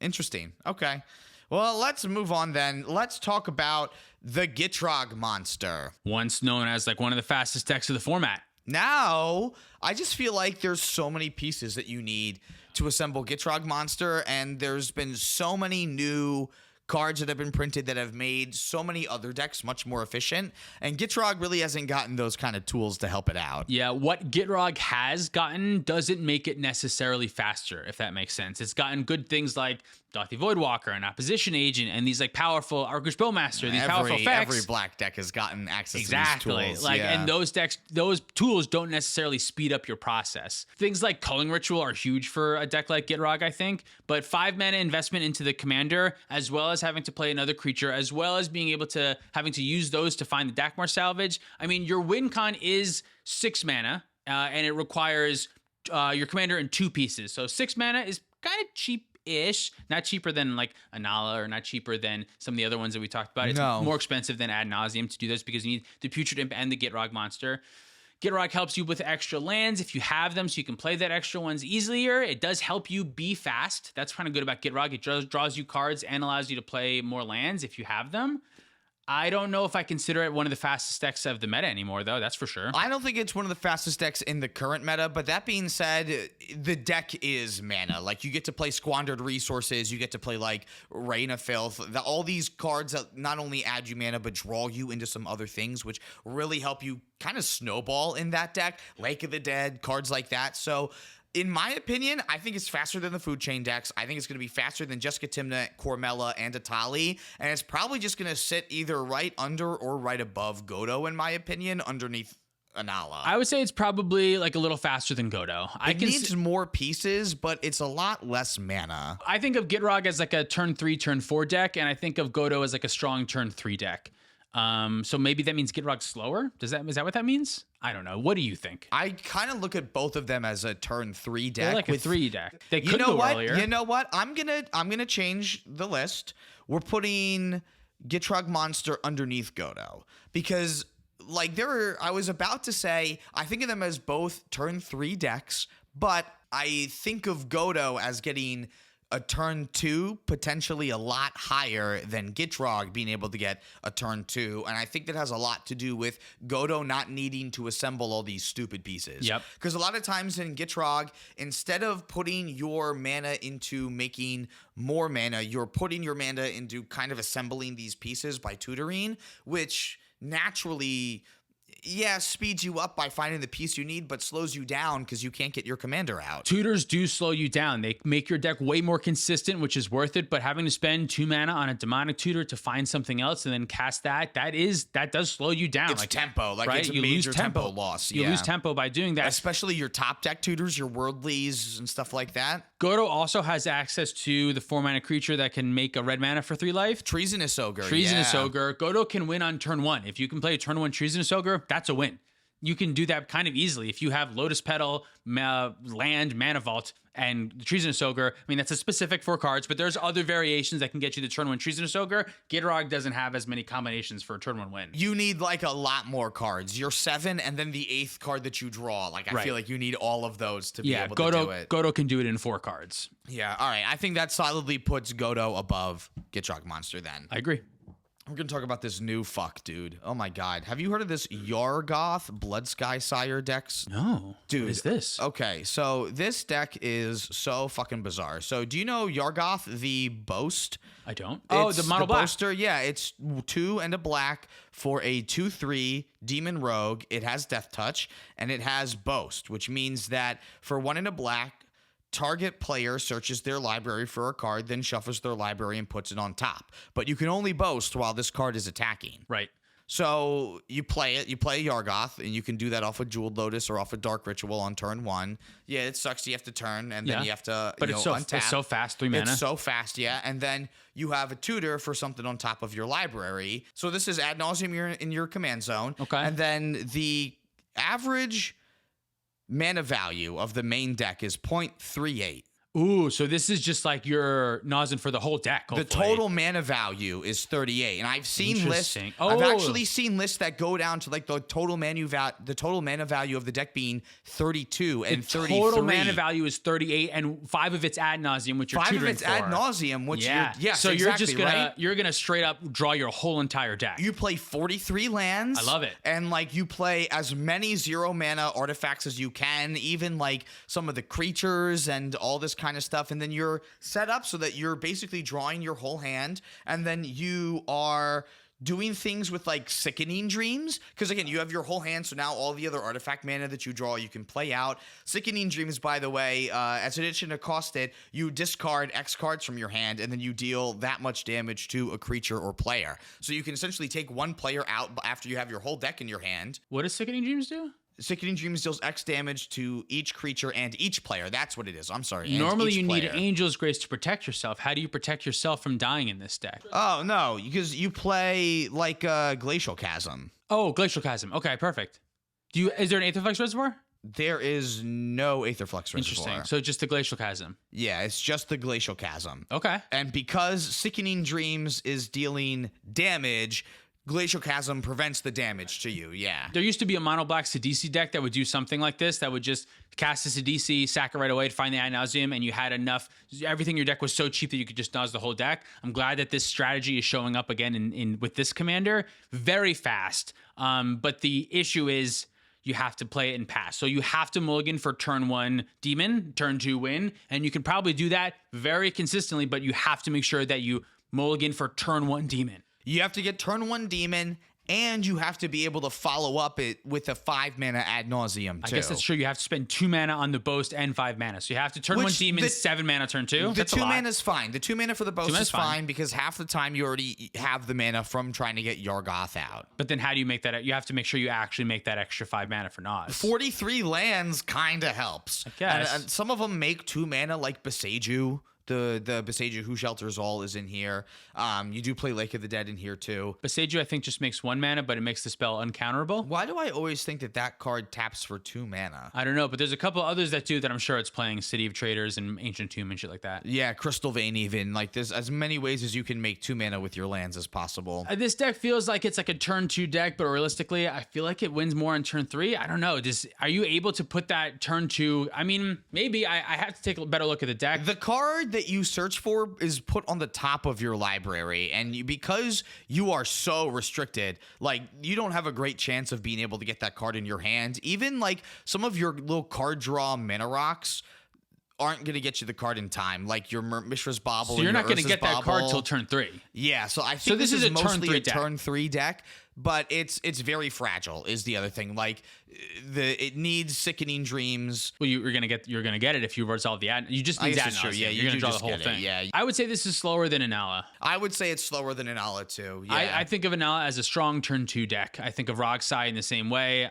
Interesting. Okay, well, let's move on then. Let's talk about the Gitrog Monster, once known as like one of the fastest decks of the format. Now I just feel like there's so many pieces that you need to assemble Gitrog Monster, and there's been so many new cards that have been printed that have made so many other decks much more efficient, and Gitrog really hasn't gotten those kind of tools to help it out. Yeah, what Gitrog has gotten doesn't make it necessarily faster, if that makes sense. It's gotten good things like Dauthi Voidwalker, an opposition agent, and these like powerful Arcus Bowmaster, these powerful effects. Every black deck has gotten access to these tools. And those decks, those tools don't necessarily speed up your process. Things like Culling Ritual are huge for a deck like Gitrog, I think, but 5 mana investment into the commander, as well as having to play another creature, as well as being able to having to use those to find the Dakmar salvage. I mean, your win con is 6 mana, and it requires your commander in 2 pieces. So 6 mana is kind of cheap-ish, not cheaper than like Anala or not cheaper than some of the other ones that we talked about. It's more expensive than Ad Nauseam to do this because you need the Putrid Imp and the Gitrog Monster. Gitrog helps you with extra lands if you have them, so you can play that extra ones easier. It does help you be fast. That's kind of good about Gitrog. It draws you cards and allows you to play more lands if you have them. I don't know if I consider it one of the fastest decks of the meta anymore, though. That's for sure. I don't think it's one of the fastest decks in the current meta, but that being said, the deck is mana. Like, you get to play Squandered Resources, you get to play, like, Rain of Filth. All these cards that not only add you mana, but draw you into some other things, which really help you kind of snowball in that deck. Lake of the Dead, cards like that. So, in my opinion, I think it's faster than the Food Chain decks. I think it's going to be faster than Jessica Timna, Cormella, and Atali. And it's probably just going to sit either right under or right above Goto, in my opinion, underneath Anala. I would say it's probably like a little faster than Goto. It needs more pieces, but it's a lot less mana. I think of Gitrog as like a turn 3, turn 4 deck, and I think of Goto as like a strong turn 3 deck. So maybe that means Gitrog's slower? Is that what that means? I don't know. What do you think? I kind of look at both of them as a turn 3 deck. They're like a 3 deck. They could go earlier. You know what? I'm gonna change the list. We're putting Gitrog Monster underneath Goto because like I was about to say I think of them as both turn 3 decks, but I think of Goto as getting a turn 2, potentially a lot higher than Gitrog being able to get a turn 2. And I think that has a lot to do with Goto not needing to assemble all these stupid pieces. Yep. Because a lot of times in Gitrog, instead of putting your mana into making more mana, you're putting your mana into kind of assembling these pieces by tutoring, which naturally speeds you up by finding the piece you need, but slows you down because you can't get your commander out. Tutors do slow you down. They make your deck way more consistent, which is worth it, but having to spend 2 mana on a demonic tutor to find something else and then cast that does slow you down. It's tempo. Like, right? It's a you major lose tempo loss. You lose tempo by doing that. Especially your top deck tutors, your worldlies and stuff like that. Goto also has access to the 4 mana creature that can make a red mana for 3 life. Treasonous Ogre. Goto can win on turn 1. If you can play a turn 1 Treasonous Ogre, that's a win. You can do that kind of easily. If you have Lotus Petal, land, Mana Vault, and the Treasonous Ogre, I mean, that's a specific 4 cards, but there's other variations that can get you the turn 1 Treasonous Ogre. Gitrog doesn't have as many combinations for a turn 1 win. You need like a lot more cards. You're 7 and then the 8th card that you draw. Like, I feel like you need all of those to be able to do it. Goto can do it in 4 cards. Yeah, all right. I think that solidly puts Goto above Gitrog Monster then. I agree. We're going to talk about this new fuck, dude. Oh my God. Have you heard of this Yargoth Blood Sky Sire decks? No. Dude. What is this? Okay, so this deck is so fucking bizarre. So do you know Yargoth the Boast? I don't. Oh, It's the mono black. Boaster, yeah, it's 2 and a black for a 2/3 demon rogue. It has Death Touch, and it has Boast, which means that for 1 and a black, target player searches their library for a card, then shuffles their library and puts it on top. But you can only boast while this card is attacking. Right. So you play it. You play Yargoth, and you can do that off of Jeweled Lotus or off of Dark Ritual on turn 1. Yeah, it sucks. You have to turn, and then you have to But it's so untap. it's so fast, 3 mana. It's so fast, yeah. And then you have a tutor for something on top of your library. So this is ad nauseum in your command zone. Okay. And then the average mana value of the main deck is 0.38. Ooh, so this is just like you're nozzing for the whole deck. The Hopefully. total mana value is 38, and I've seen lists. Interesting. I've Oh. actually seen lists that go down to like the total mana value of the deck being 32 and 33. Total mana value is 38, and 5 of it's ad nauseum, which you're 5 of tutoring it's ad for. nauseum, which Yeah. yes, so you're exactly, just gonna right? you're gonna straight up draw your whole entire deck. You play 43 lands. I love it. And like you play as many 0 mana artifacts as you can, even like some of the creatures and all this kind of stuff. And then you're set up so that you're basically drawing your whole hand, and then you are doing things with like Sickening Dreams, because again, you have your whole hand, so now all the other artifact mana that you draw you can play out. Sickening Dreams, by the way, as addition to cost it, you discard X cards from your hand, and then you deal that much damage to a creature or player. So you can essentially take one player out after you have your whole deck in your hand. What does Sickening Dreams do? Sickening Dreams deals X damage to each creature and each player. That's what it is. I'm sorry. and Normally each you need player. Angel's Grace to protect yourself. How do you protect yourself from dying in this deck? Oh, no, because you play like Glacial Chasm. Oh, Glacial Chasm. Okay, perfect. Is there an Aetherflux Reservoir? There is no Aetherflux Reservoir. Interesting. So just the Glacial Chasm. Yeah, it's just the Glacial Chasm. Okay. And because Sickening Dreams is dealing damage, Glacial Chasm prevents the damage to you, yeah. There used to be a mono black Sidisi deck that would do something like this, that would just cast a Sidisi, sack it right away to find the ad nauseum, and you had enough. Everything in your deck was so cheap that you could just nose the whole deck. I'm glad that this strategy is showing up again in with this commander. Very fast. But the issue is you have to play it in pass. So you have to mulligan for turn 1 demon, turn 2 win, and you can probably do that very consistently, but you have to make sure that you mulligan for turn 1 demon. You have to get turn 1 demon, and you have to be able to follow up it with a 5 mana ad nauseum too. I guess that's true. You have to spend 2 mana on the boast and 5 mana. So you have to turn 1 demon, 7 mana turn 2. The That's 2 a lot. mana's fine. The 2 mana for the boast mana's is fine because half the time you already have the mana from trying to get Yargoth out. But then how do you make that? You have to make sure you actually make that extra 5 mana for Nas. 43 lands kind of helps. I guess. And some of them make 2 mana like Beseju. The Beseju Who Shelters All is in here. You do play Lake of the Dead in here too. Beseju, I think, just makes 1 mana, but it makes the spell uncounterable. Why do I always think that card taps for 2 mana? I don't know, but there's a couple others that do that. I'm sure it's playing City of Traders and Ancient Tomb and shit like that. Yeah, Crystal Vein even. Like there's as many ways as you can make 2 mana with your lands as possible. This deck feels like it's like a turn 2 deck, but realistically, I feel like it wins more on turn 3. I don't know. Are you able to put that turn 2? I mean, maybe I have to take a better look at the deck. The card that you search for is put on the top of your library, and because you are so restricted, like you don't have a great chance of being able to get that card in your hand. Even like some of your little card draw mana rocks aren't going to get you the card in time, like your Mishra's Bauble. So you're not going to get that card Bauble. till turn 3. Yeah, so I think this is a turn mostly 3 a deck. turn 3 deck, but it's very fragile is the other thing. Like it needs Sickening Dreams. Well, you're gonna get it if you resolve the ad. You just I need guess ad it's true. nauseam. Yeah, you you're gonna do draw the just whole get it, thing. yeah. I would say this is slower than Anala. I would say it's slower than Anala too. Yeah. I think of Anala as a strong turn 2 deck. I think of Rogsai in the same way,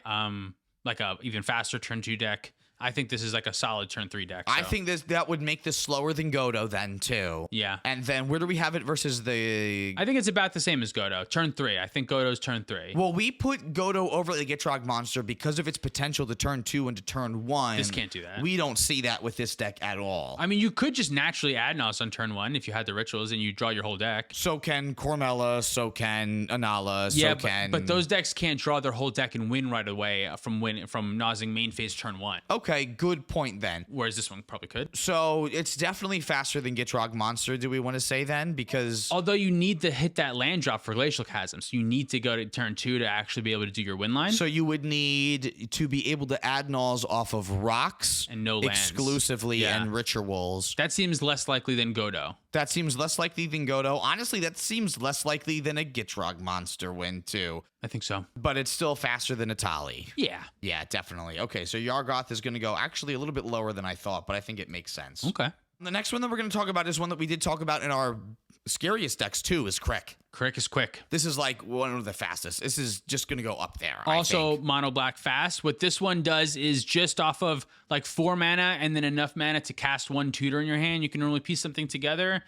like a even faster turn 2 deck. I think this is like a solid turn 3 deck. I so. think that would make this slower than Goto then too. Yeah. And then where do we have it versus the? I think it's about the same as Goto. Turn 3. I think Goto's turn 3. Well, we put Goto over the Gitrog Monster because of its potential to turn 2 into turn 1. This can't do that. We don't see that with this deck at all. I mean, you could just naturally add Nos on turn 1 if you had the rituals and you draw your whole deck. So can Cormella, so can Anala, so can. But those decks can't draw their whole deck and win right away from nosing main phase turn 1. Okay, Okay, good point then. Whereas this one probably could. So it's definitely faster than Gitrog Monster, do we want to say then? Because Although you need to hit that land drop for Glacial Chasm. So you need to go to turn 2 to actually be able to do your win line. so you would need to be able to add nulls off of rocks And no lands. exclusively Yeah. and rituals. That seems less likely than Goto. That seems less likely than Goto. Honestly, that seems less likely than a Gitrog Monster win too. I think so. But it's still faster than a Tali. Yeah. Yeah, definitely. Okay, so Yargoth is going to go actually a little bit lower than I thought, but I think it makes sense. Okay. The next one that we're going to talk about is one that we did talk about in our scariest decks too, is Crick. Crick is quick. This is like one of the fastest. This is just going to go up there. Also, I think. mono black fast. What this one does is just off of like 4 mana and then enough mana to cast 1 tutor in your hand, you can normally piece something together.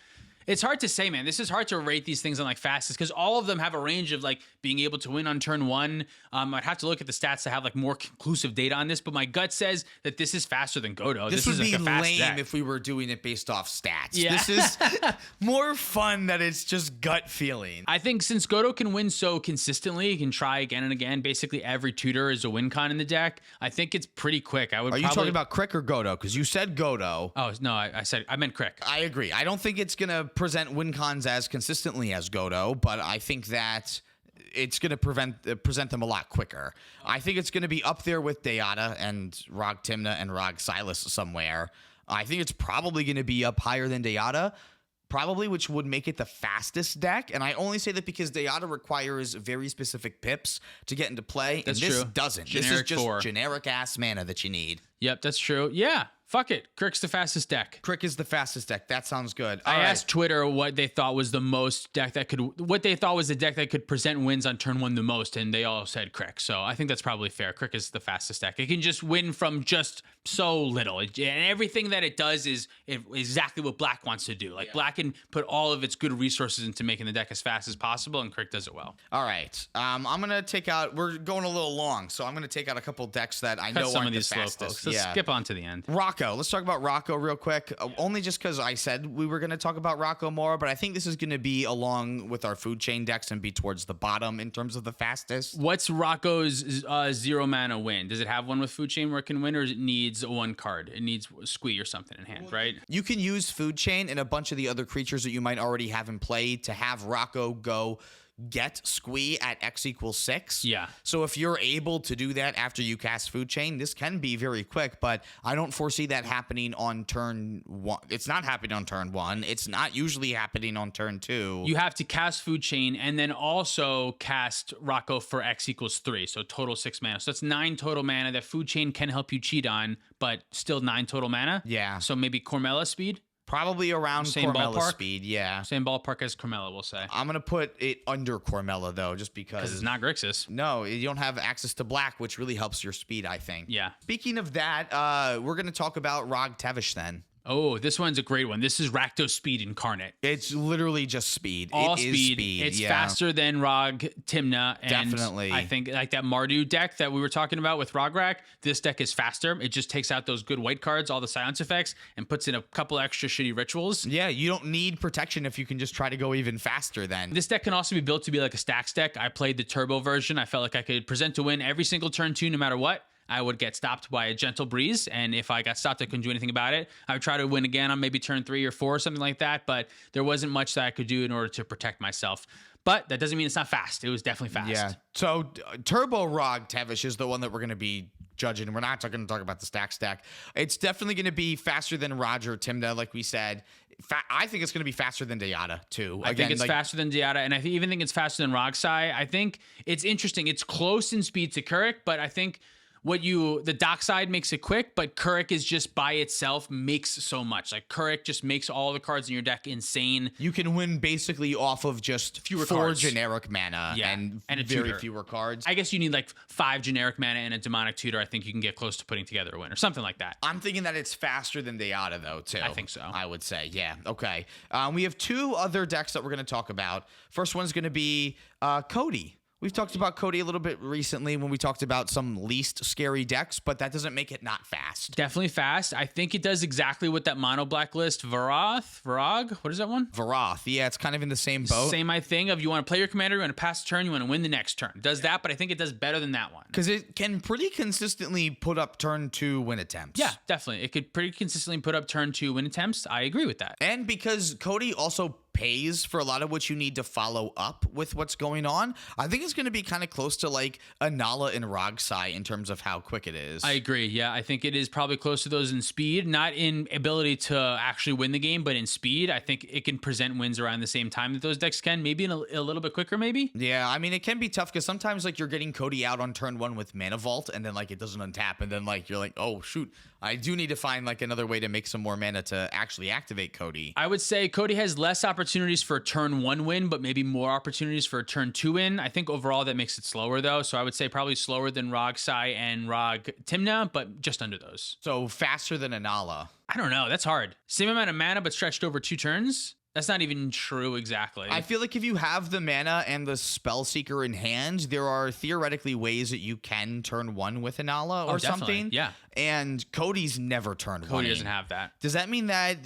It's hard to say, man. This is hard to rate these things on like fastest because all of them have a range of like being able to win on turn 1. I'd have to look at the stats to have like more conclusive data on this, but my gut says that this is faster than Goto. This would is be like a fast lame deck. if we were doing it based off stats. Yeah. This is more fun that it's just gut feeling. I think since Goto can win so consistently, he can try again and again. Basically, every tutor is a win con in the deck. I think it's pretty quick. I would. Are you talking about Crick or Goto? Because you said Goto. Oh no, I meant Crick. I agree. I don't think it's going to present win cons as consistently as Goto, but I think that it's going to present them a lot quicker. I think it's going to be up there with Deata and Rog Timna and Rog Silas somewhere. I think it's probably going to be up higher than Deata, probably, which would make it the fastest deck. And I only say that because Deata requires very specific pips to get into play, That's and this true. doesn't. Generic this is just 4. generic ass mana that you need. Yep, that's true. Yeah, fuck it. Crick's the fastest deck. Crick is the fastest deck. That sounds good. I All right. asked Twitter what they thought was the most deck that could, what they thought was the deck that could present wins on turn 1 the most, and they all said Crick. So I think that's probably fair. Crick is the fastest deck. It can just win from just so little, and everything that it does is exactly what Black wants to do. Like Black can put all of its good resources into making the deck as fast as possible, and Crick does it well. All right. I'm going to take out, we're going a little long, so I'm going to take out a couple decks that I Cut know some aren't of the these slow fastest. folks. Let's skip on to the end. Rocco. Let's talk about Rocco real quick. Only just because I said we were going to talk about Rocco more, but I think this is going to be along with our food chain decks and be towards the bottom in terms of the fastest. What's Rocco's 0 mana win? Does it have one with food chain where it can win, or it needs 1 card? It needs Squee or something in hand, right? You can use food chain and a bunch of the other creatures that you might already have in play to have Rocco go get Squee at X equals 6. Yeah. So if you're able to do that after you cast food chain, this can be very quick, but I don't foresee that happening on turn 1. It's not happening on turn 1. It's not usually happening on turn 2. You have to cast food chain and then also cast Rocco for X equals 3. So total 6 mana. So that's 9 total mana that food chain can help you cheat on, but still 9 total mana. Yeah. So maybe Cormella speed? Probably around Same Cormella's ballpark? speed, yeah. Same ballpark as Cormella, we'll say. I'm going to put it under Cormella, though, just Because because... it's not Grixis. No, you don't have access to black, which really helps your speed, I think. Yeah. Speaking of that, we're going to talk about Rog Tevish then. Oh, this one's a great one. This is Rakdos speed incarnate. It's literally just speed. All it is speed. It's yeah. faster than Rog Timna. And Definitely. I think like that Mardu deck that we were talking about with Rograk, this deck is faster. It just takes out those good white cards, all the silence effects, and puts in a couple extra shitty rituals. Yeah, you don't need protection if you can just try to go even faster then. This deck can also be built to be like a stacks deck. I played the turbo version. I felt like I could present to win every single turn 2 no matter what. I would get stopped by a gentle breeze, and if I got stopped, I couldn't do anything about it. I would try to win again on maybe turn 3 or 4 or something like that, but there wasn't much that I could do in order to protect myself. But that doesn't mean it's not fast. It was definitely fast. Yeah. So Turbo Rog Tevish is the one that we're going to be judging. We're not going to talk about the stack. It's definitely going to be faster than Roger Timna, like we said. I think it's going to be faster than Deata, too. I think it's faster than Deata, and I even think it's faster than Rogsai. I think it's interesting. It's close in speed to Kurik, but I think the dock side makes it quick, but Kurik is just by itself makes so much. Like Kurik just makes all the cards in your deck insane. You can win basically off of just Fewer 4 cards. generic mana and a very tutor. fewer cards. I guess you need like 5 generic mana and a demonic tutor. I think you can get close to putting together a win or something like that. I'm thinking that it's faster than Deata, though, too. I think so. I would say, yeah. Okay. We have 2 other decks that we're going to talk about. First one's going to be Cody. We've talked about Cody a little bit recently when we talked about some least scary decks, but that doesn't make it not fast. Definitely fast. I think it does exactly what that mono black list, Varog, what is that one? Varoth, yeah, it's kind of in the same boat. Same thing of you want to play your commander, you want to pass the turn, you want to win the next turn. It does that, but I think it does better than that one. Because it can pretty consistently put up turn 2 win attempts. Yeah, definitely. It could pretty consistently put up turn 2 win attempts. I agree with that. And because Cody also pays for a lot of what you need to follow up with what's going on, I think it's going to be kind of close to like Anala and Rogsai in terms of how quick it is. I agree. Yeah, I think it is probably close to those in speed, not in ability to actually win the game, but in speed. I think it can present wins around the same time that those decks can, maybe in a little bit quicker, maybe. Yeah, I mean, it can be tough because sometimes like you're getting Cody out on turn 1 with Mana Vault and then like it doesn't untap and then like you're like, oh shoot, I do need to find like another way to make some more mana to actually activate Cody. I would say Cody has less opportunities for a turn 1 win, but maybe more opportunities for a turn 2 win. I think overall that makes it slower though. So I would say probably slower than Rogsai and Rog Timna, but just under those. So faster than Anala. I don't know. That's hard. Same amount of mana, but stretched over 2 turns. That's not even true exactly. I feel like if you have the mana and the Spellseeker in hand, there are theoretically ways that you can turn 1 with Anala or something. Yeah. And Cody's never turned 1. Cody doesn't have that. Does that mean that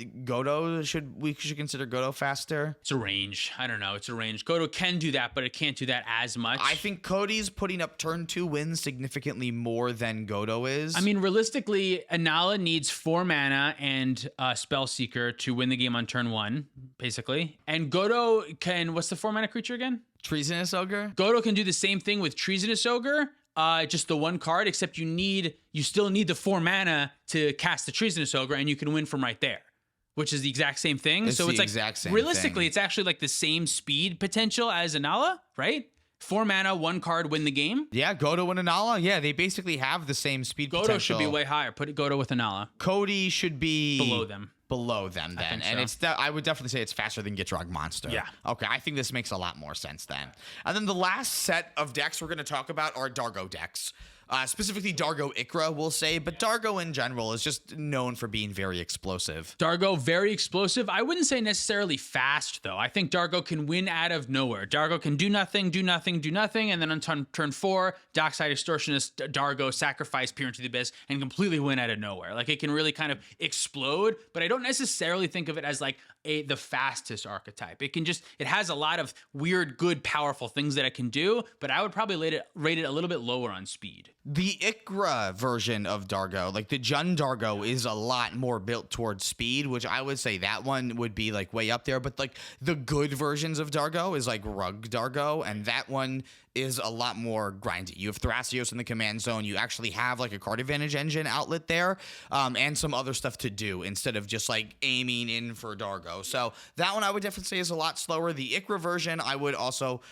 we should consider Goto faster? It's a range. I don't know. It's a range. Goto can do that, but it can't do that as much. I think Cody's putting up turn 2 wins significantly more than Goto is. I mean, realistically, Anala needs 4 mana and Spellseeker to win the game on turn 1, basically. And Goto can, what's the 4 mana creature again? Treasonous Ogre? Goto can do the same thing with Treasonous Ogre. Just the 1 card, except you still need the 4 mana to cast the Treasonous Ogre, and you can win from right there, which is the exact same thing. It's like exact same realistically, thing. it's actually like the same speed potential as Anala, right? 4 mana, 1 card, win the game. Yeah, Goto and Anala. Yeah, they basically have the same speed Goto potential. should be way higher. Put Goto with Anala. Cody should be Below them. Then. And so. I would definitely say it's faster than Gitrog Monster. Yeah. Okay, I think this makes a lot more sense then. And then the last set of decks we're going to talk about are Dargo decks. Specifically Dargo Ikra, we'll say, but Dargo in general is just known for being very explosive. Dargo, very explosive. I wouldn't say necessarily fast, though. I think Dargo can win out of nowhere. Dargo can do nothing, and then on turn 4, Dockside Extortionist Dargo sacrifice Peer into the Abyss and completely win out of nowhere. Like, it can really kind of explode, but I don't necessarily think of it as like the fastest archetype. It has a lot of weird, good, powerful things that it can do, but I would probably rate it a little bit lower on speed. The Ikra version of Dargo, like the Jund Dargo, is a lot more built towards speed, which I would say that one would be like way up there. But like the good versions of Dargo is like Rug Dargo, and that one is a lot more grindy. You have Thrasios in the command zone. You actually have like a card advantage engine outlet there, and some other stuff to do instead of just like aiming in for Dargo. So that one I would definitely say is a lot slower. The Ikra version, I would also...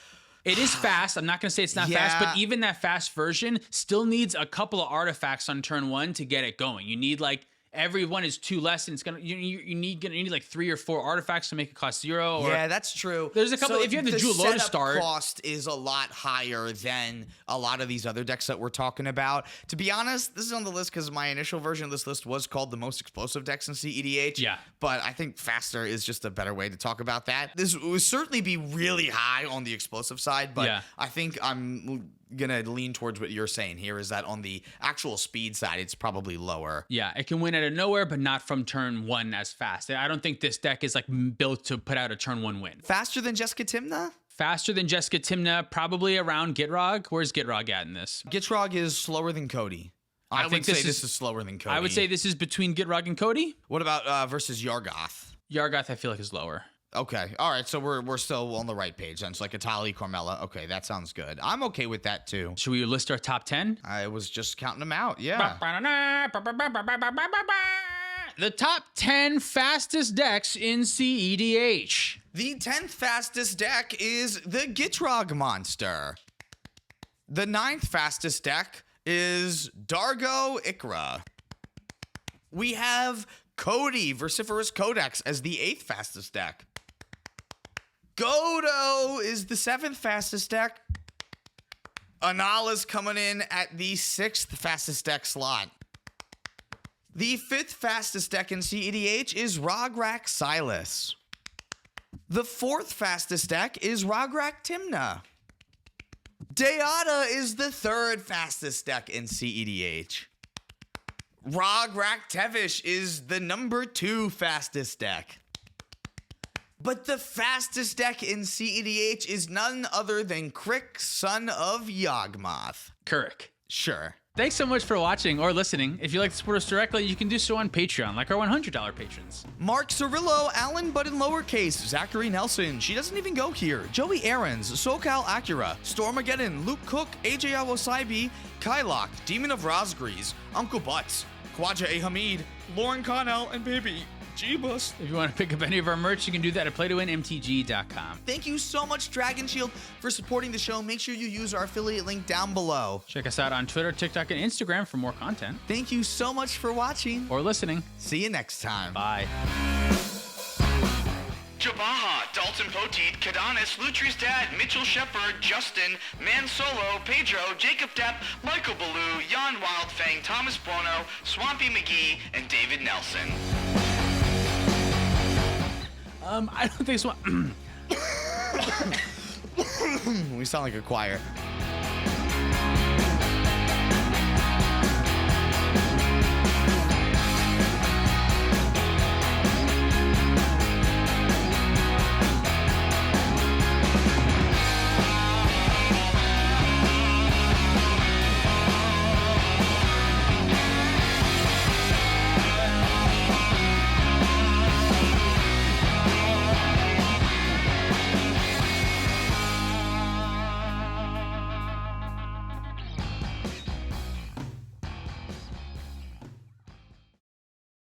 It is fast. I'm not going to say it's not fast, but even that fast version still needs a couple of artifacts on turn 1 to get it going. You need like every one is 2 less, and it's gonna you need like 3 or 4 artifacts to make it cost 0. Or, yeah, that's true. There's a couple. So if you have the Jewel Lotus start, cost is a lot higher than a lot of these other decks that we're talking about. To be honest, this is on the list because my initial version of this list was called the most explosive decks in cEDH. Yeah, but I think faster is just a better way to talk about that. This would certainly be really high on the explosive side, but yeah. I think I'm gonna lean towards what you're saying here, is that on the actual speed side it's probably lower. Yeah, it can win out of nowhere, but not from turn 1 as fast. I don't think this deck is like built to put out a turn 1 win. Faster than Jessica Timna? Faster than Jessica Timna, probably around Gitrog. Where's Gitrog at in this? Gitrog is slower than Cody. I would say this is slower than Cody. I would say this is between Gitrog and Cody. What about versus Yargoth? Yargoth I feel like is lower. Okay. All right. So we're still on the right page then. It's like Atali, Carmella. Okay. That sounds good. I'm okay with that too. Should we list our top 10? I was just counting them out. Yeah. The top 10 fastest decks in cEDH. The 10th fastest deck is the Gitrog Monster. The 9th fastest deck is Dargo Ikra. We have Cody Vociferous Codex as the 8th fastest deck. Goto is the 7th fastest deck. Anala's coming in at the 6th fastest deck slot. The 5th fastest deck in cEDH is Rograk Silas. The 4th fastest deck is Rograk Timna. Deata is the third fastest deck in cEDH. Rog Raktevish is the number 2 fastest deck. But the fastest deck in cEDH is none other than Crick, son of Yawgmoth. Kirk. Sure. Thanks so much for watching or listening. If you'd like to support us directly, you can do so on Patreon, like our $100 patrons. Mark Cirillo, Alan but in lowercase, Zachary Nelson, she doesn't even go here, Joey Aarons, SoCal Acura, Stormageddon, Luke Cook, AJ Awosaibi, Kylock, Demon of Rosgrees, Uncle Butts, Khwaja A. Hamid, Lauren Connell, and Baby Jeebus. If you want to pick up any of our merch, you can do that at playtowinmtg.com. Thank you so much, Dragon Shield, for supporting the show. Make sure you use our affiliate link down below. Check us out on Twitter, TikTok, and Instagram for more content. Thank you so much for watching. Or listening. See you next time. Bye. Jabaha, Dalton Poteet, Kadanis, Lutri's dad, Mitchell Shepard, Justin, Man Solo, Pedro, Jacob Depp, Michael Ballou, Jan Wildfang, Thomas Bono, Swampy McGee, and David Nelson. I don't think so. We sound like a choir.